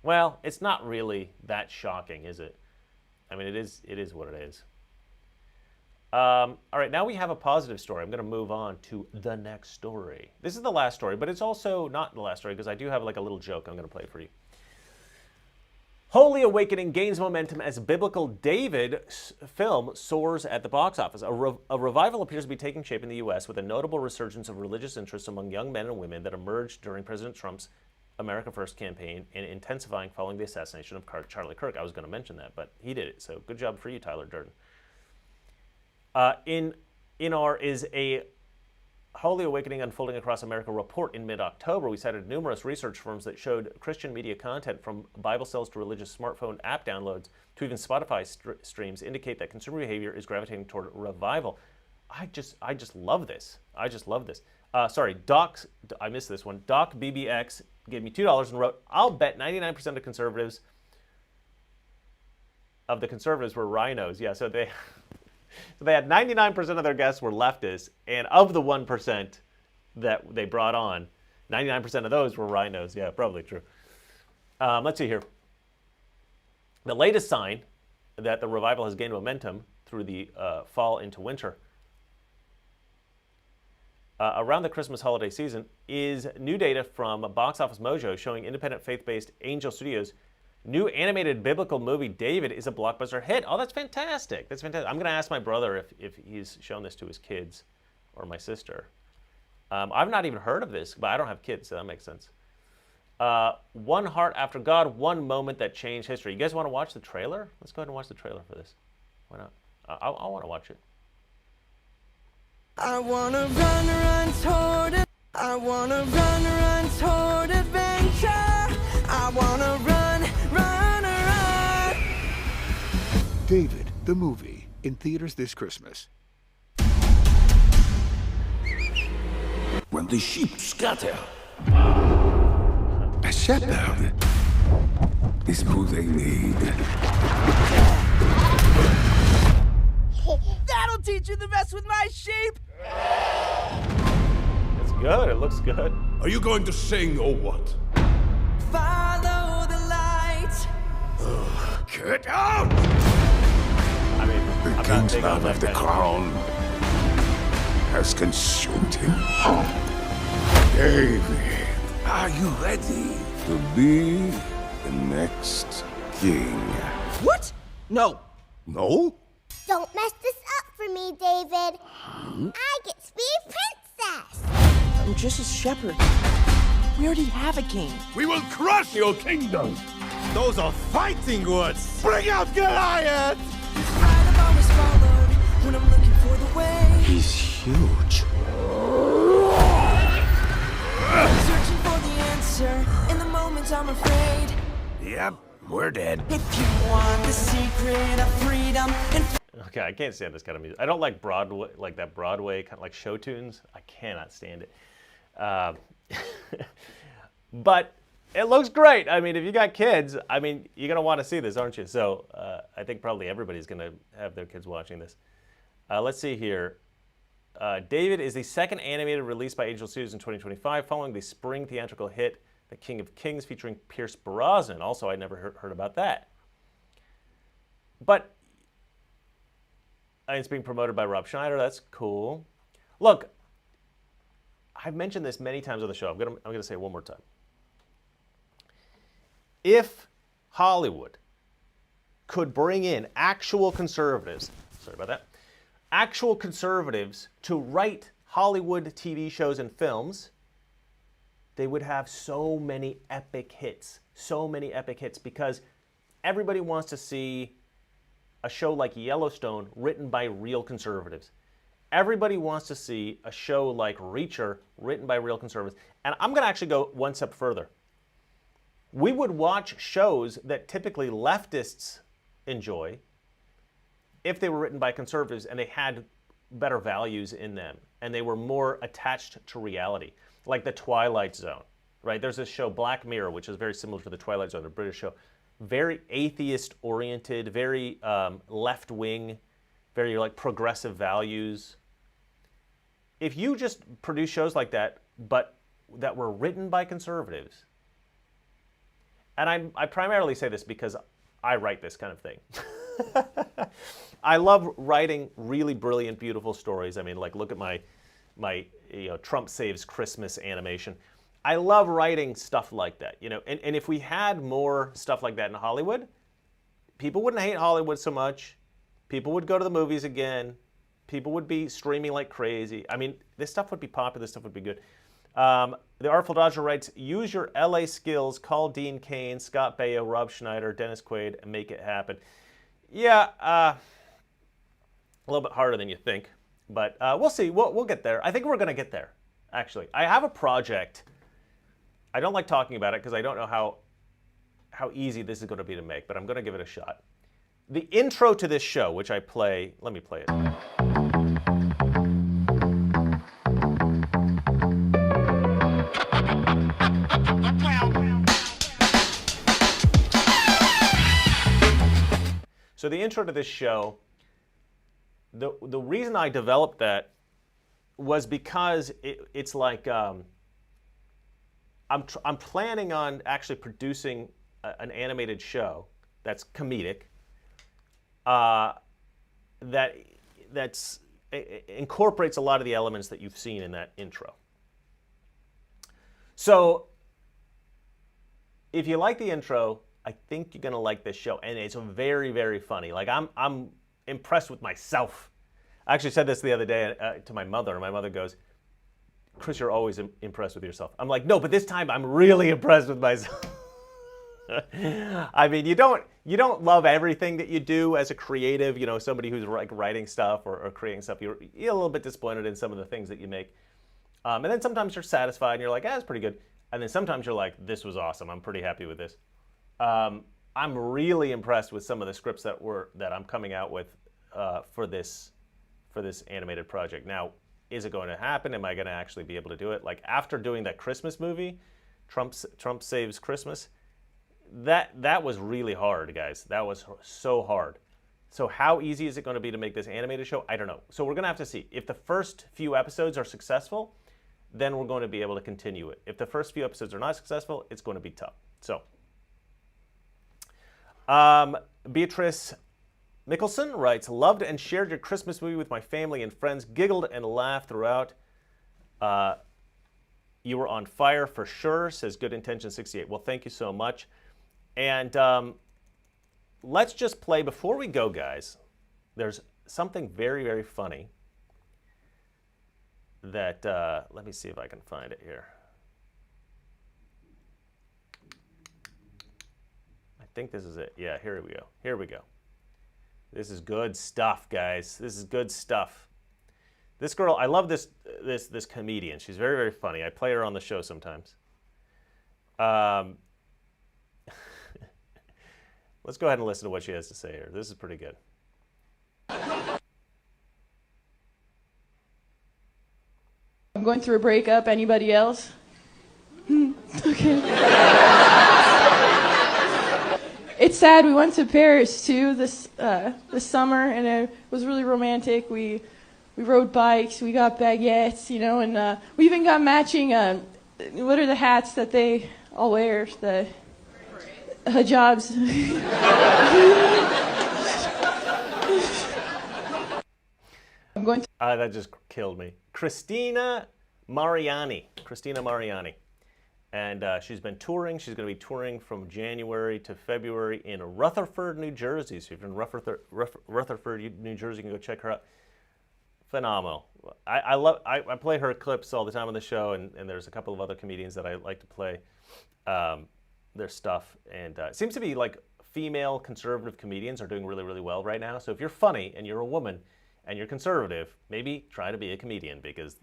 Speaker 1: Well, it's not really that shocking, is it? I mean, it is what it is. All right, now we have a positive story. I'm going to move on to the next story. This is the last story, but it's also not the last story because I do have like a little joke I'm going to play for you. Holy Awakening gains momentum as biblical David film soars at the box office. A revival appears to be taking shape in the U.S. with a notable resurgence of religious interest among young men and women that emerged during President Trump's America First campaign and intensifying following the assassination of Charlie Kirk. I was going to mention that, but he did it, so good job for you, Tyler Durden. In our is a Holy Awakening Unfolding Across America report in mid-October. We cited numerous research firms that showed Christian media content from Bible sales to religious smartphone app downloads to even Spotify streams indicate that consumer behavior is gravitating toward revival. I just love this. I just love this. Sorry, I missed this one. Doc BBX gave me $2 and wrote, I'll bet 99% of the conservatives were rhinos. Yeah, so they... So they had 99% of their guests were leftists, and of the 1% that they brought on, 99% of those were rhinos. Yeah, probably true. Let's see here. The latest sign that the revival has gained momentum through the fall into winter around the Christmas holiday season is new data from Box Office Mojo showing independent faith-based Angel Studios' new animated biblical movie David is a blockbuster hit. Oh, that's fantastic. That's fantastic. I'm going to ask my brother if he's shown this to his kids or my sister. I've not even heard of this, but I don't have kids, so that makes sense. One Heart After God, one moment that changed history. You guys want to watch the trailer? Let's go ahead and watch the trailer for this. Why not? I want to watch it.
Speaker 13: I wanna run toward it. I wanna run toward adventure. I wanna run.
Speaker 14: David, the movie, in theaters this Christmas.
Speaker 15: When the sheep scatter, a shepherd is who they need.
Speaker 13: That'll teach you the best with my sheep.
Speaker 1: It's good. It looks good.
Speaker 15: Are you going to sing or what?
Speaker 13: Follow the light.
Speaker 15: Get out!
Speaker 1: I mean,
Speaker 15: the king's love of the crown has consumed him. David, are you ready to be the next king?
Speaker 13: What? No.
Speaker 15: No?
Speaker 16: Don't mess this up for me, David. I get to be a princess.
Speaker 13: I'm just a shepherd. We already have a king.
Speaker 15: We will crush your kingdom.
Speaker 17: Those are fighting words. Bring out Goliath!
Speaker 13: I've always followed when I'm looking for the way.
Speaker 15: He's huge.
Speaker 13: Searching for the answer in the moments I'm afraid.
Speaker 15: Yep, we're dead.
Speaker 13: If you want the secret of freedom and
Speaker 1: Okay, I can't stand this kind of music. I don't like Broadway, like that Broadway kind of like show tunes. I cannot stand it. But it looks great. I mean, if you got kids, I mean, you're gonna want to see this, aren't you? So I think probably everybody's gonna have their kids watching this. Let's see here. David is the second animated released by Angel Studios in 2025, following the spring theatrical hit The King of Kings, featuring Pierce Brosnan. Also, I never heard about that. But it's being promoted by Rob Schneider. That's cool. Look, I've mentioned this many times on the show. I'm gonna say it one more time. If Hollywood could bring in actual conservatives, sorry about that, actual conservatives to write Hollywood TV shows and films, they would have so many epic hits, because everybody wants to see a show like Yellowstone written by real conservatives. Everybody wants to see a show like Reacher written by real conservatives. And I'm going to actually go one step further. We would watch shows that typically leftists enjoy if they were written by conservatives and they had better values in them and they were more attached to reality, like The Twilight Zone, right? There's this show, Black Mirror, which is very similar to The Twilight Zone, a British show. Very atheist-oriented, very left-wing, very like progressive values. If you just produce shows like that, but that were written by conservatives, and I primarily say this because I write this kind of thing. I love writing really brilliant, beautiful stories. I mean, like, look at my Trump Saves Christmas animation. I love writing stuff like that, and if we had more stuff like that in Hollywood, people wouldn't hate Hollywood so much. People would go to the movies again. People would be streaming like crazy. I mean, this stuff would be popular. This stuff would be good. The Artful Dodger writes, use your LA skills, call Dean Cain, Scott Baio, Rob Schneider, Dennis Quaid, and make it happen. Yeah, a little bit harder than you think, but we'll see. We'll get there. I think we're going to get there, actually. I have a project. I don't like talking about it because I don't know how easy this is going to be to make, but I'm going to give it a shot. The intro to this show, which I play, let me play it. So the intro to this show, the reason I developed that was because it's like I'm planning on actually producing an animated show that's comedic. That's incorporates a lot of the elements that you've seen in that intro. So, if you like the intro, I think you're gonna like this show, and it's very, very funny. Like I'm impressed with myself. I actually said this the other day to my mother, and my mother goes, "Chris, you're always impressed with yourself." I'm like, "No, but this time I'm really impressed with myself." I mean, you don't love everything that you do as a creative. You know, somebody who's like writing stuff or creating stuff. You're a little bit disappointed in some of the things that you make, and then sometimes you're satisfied and you're like, "Ah, it's pretty good." And then sometimes you're like, "This was awesome. I'm pretty happy with this." I'm really impressed with some of the scripts that I'm coming out with for this animated project. Now, is it going to happen? Am I going to actually be able to do it? Like after doing that Christmas movie, Trump Saves Christmas, that was really hard, guys. That was so hard. So how easy is it going to be to make this animated show? I don't know. So we're going to have to see. If the first few episodes are successful, then we're going to be able to continue it. If the first few episodes are not successful, it's going to be tough. So, Beatrice Mickelson writes, loved and shared your Christmas movie with my family and friends, giggled and laughed throughout. You were on fire for sure, says Good Intention 68. Well, thank you so much. And let's just play, before we go, guys, there's something very, very funny that, let me see if I can find it here. I think this is it. Yeah, here we go. Here we go. This is good stuff, guys. This is good stuff. This girl, I love this comedian. She's very, very funny. I play her on the show sometimes. Let's go ahead and listen to what she has to say here. This is pretty good.
Speaker 18: I'm going through a breakup. Anybody else? Okay. It's sad. We went to Paris too this summer, and it was really romantic. We rode bikes, we got baguettes, you know, and we even got matching. What are the hats that they all wear? The hijabs. I'm going to.
Speaker 1: That just killed me. Christina Mariani. And she's been touring. She's going to be touring from January to February in Rutherford, New Jersey. So if you're in Rutherford, New Jersey, you can go check her out. Phenomenal. I play her clips all the time on the show, and there's a couple of other comedians that I like to play their stuff. And it seems to be like female conservative comedians are doing really, really well right now. So if you're funny and you're a woman and you're conservative, maybe try to be a comedian, because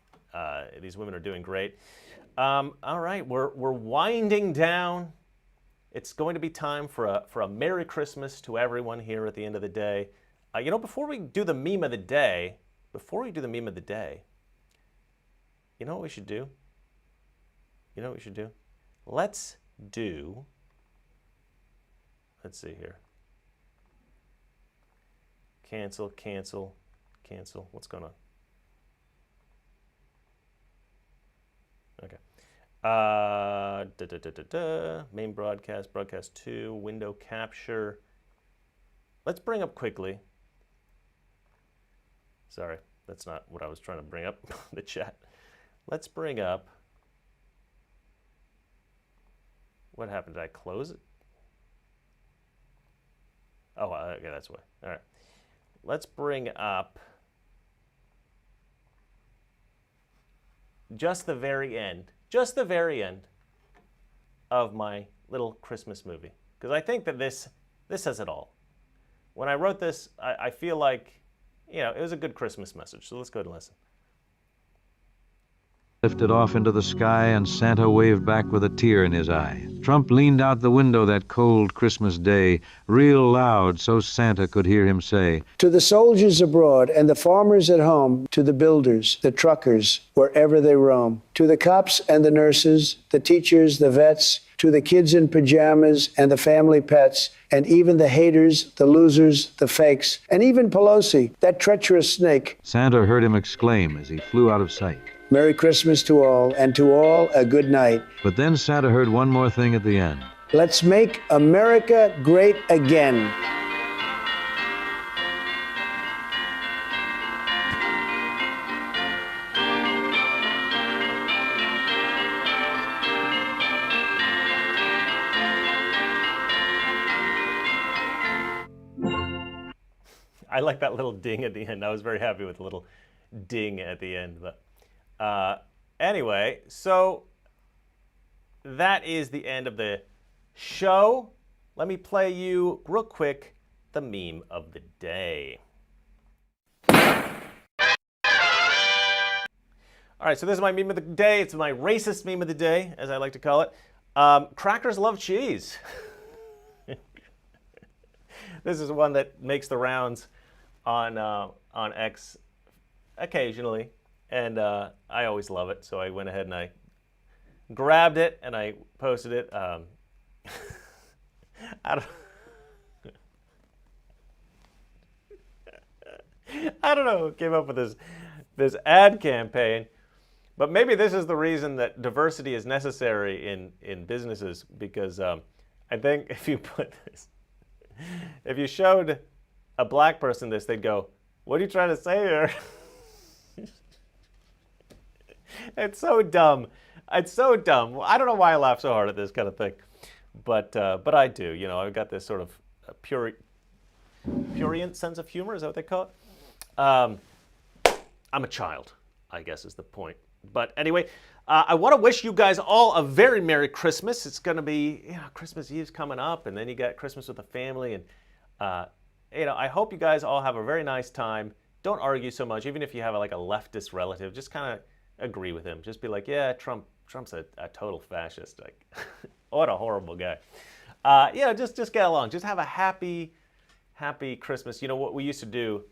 Speaker 1: these women are doing great. All right, we're winding down. It's going to be time for a Merry Christmas to everyone here at the end of the day. You know, before we do the meme of the day, you know what we should do? Let's see here. Cancel. What's going on? Okay. Main broadcast 2, window capture. Let's bring up quickly. Sorry, that's not what I was trying to bring up, the chat. Let's bring up. What happened? Did I close it? Oh, okay, that's why. All right. Let's bring up just the very end of my little Christmas movie, because I think that this says it all. When I wrote this, I feel like, you know, it was a good Christmas message. So let's go ahead and listen.
Speaker 2: Lifted off into the sky, and Santa waved back with a tear in his eye. Trump leaned out the window that cold Christmas day, real loud so Santa could hear him say,
Speaker 5: To the soldiers abroad and the farmers at home, to the builders, the truckers, wherever they roam, to the cops and the nurses, the teachers, the vets, to the kids in pajamas and the family pets, and even the haters, the losers, the fakes, and even Pelosi, that treacherous snake.
Speaker 2: Santa heard him exclaim as he flew out of sight.
Speaker 5: Merry Christmas to all, and to all a good night.
Speaker 2: But then Santa heard one more thing at the end.
Speaker 5: Let's make America great again.
Speaker 1: I like that little ding at the end. I was very happy with the little ding at the end. But anyway, so that is the end of the show. Let me play you real quick the meme of the day. All right, so this is my meme of the day. It's my racist meme of the day, as I like to call it. Crackers love cheese. This is one that makes the rounds on X occasionally, and I always love it. So I went ahead and I grabbed it and I posted it. I don't know who came up with this ad campaign, but maybe this is the reason that diversity is necessary in businesses, because I think if you put this, if you showed a black person this, they'd go, "What are you trying to say here?" It's so dumb. It's so dumb. I don't know why I laugh so hard at this kind of thing, but I do. You know, I've got this sort of prurient sense of humor. Is that what they call it? I'm a child, I guess is the point. But anyway, I want to wish you guys all a very Merry Christmas. It's going to be, Christmas Eve's coming up, and then you got Christmas with the family. And, I hope you guys all have a very nice time. Don't argue so much. Even if you have like a leftist relative, just kind of agree with him. Just be like, yeah, Trump's a total fascist. Like, what a horrible guy. Just get along. Just have a happy Christmas. You know what we used to do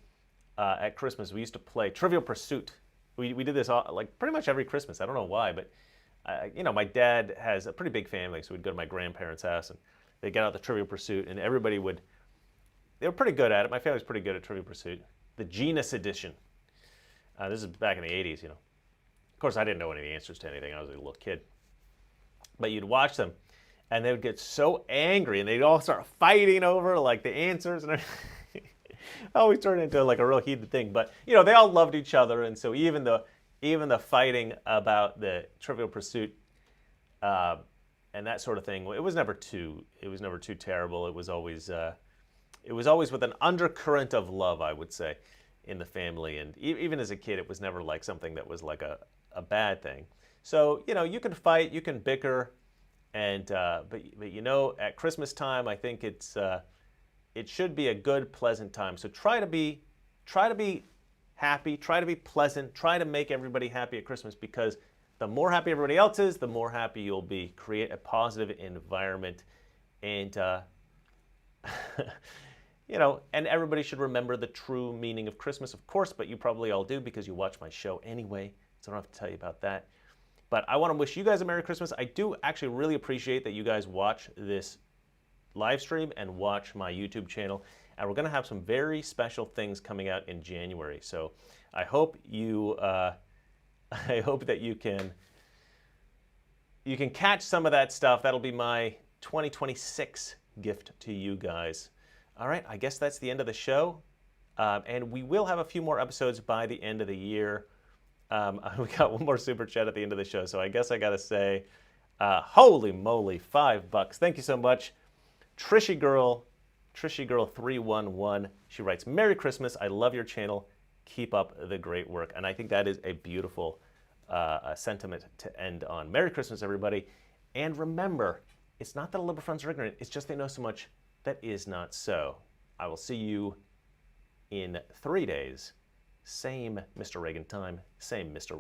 Speaker 1: at Christmas? We used to play Trivial Pursuit. We did this like pretty much every Christmas. I don't know why, but my dad has a pretty big family, so we'd go to my grandparents' house and they'd get out the Trivial Pursuit, and everybody they were pretty good at it. My family's pretty good at Trivial Pursuit. The Genus Edition. This is back in the 80s, Of course, I didn't know any of the answers to anything. I was a little kid. But you'd watch them, and they would get so angry, and they'd all start fighting over like the answers and everything. Always turned into like a real heated thing, but they all loved each other, and so even the fighting about the Trivial Pursuit and that sort of thing, it was never too terrible. It was always with an undercurrent of love, I would say, in the family, and even as a kid, it was never like something that was like a bad thing. So you can fight, you can bicker, and but at Christmas time, I think it should be a good, pleasant time. So try to be happy, try to be pleasant, try to make everybody happy at Christmas, because the more happy everybody else is, the more happy you'll be. Create a positive environment, and and everybody should remember the true meaning of Christmas, of course, but you probably all do because you watch my show anyway, so I don't have to tell you about that. But I want to wish you guys a Merry Christmas. I do actually really appreciate that you guys watch this live stream and watch my YouTube channel, and we're going to have some very special things coming out in January. So I hope that you can catch some of that stuff. That'll be my 2026 gift to you guys. All right, I guess that's the end of the show, and we will have a few more episodes by the end of the year. We got one more super chat at the end of the show, so I guess I got to say, holy moly, $5. Thank you so much. Trishy Girl 311, she writes, "Merry Christmas, I love your channel, keep up the great work." And I think that is a beautiful sentiment to end on. Merry Christmas, everybody. And remember, it's not that liberal friends are ignorant, it's just they know so much that is not so. I will see you in 3 days. Same Mr. Reagan time, same Mr. Reagan.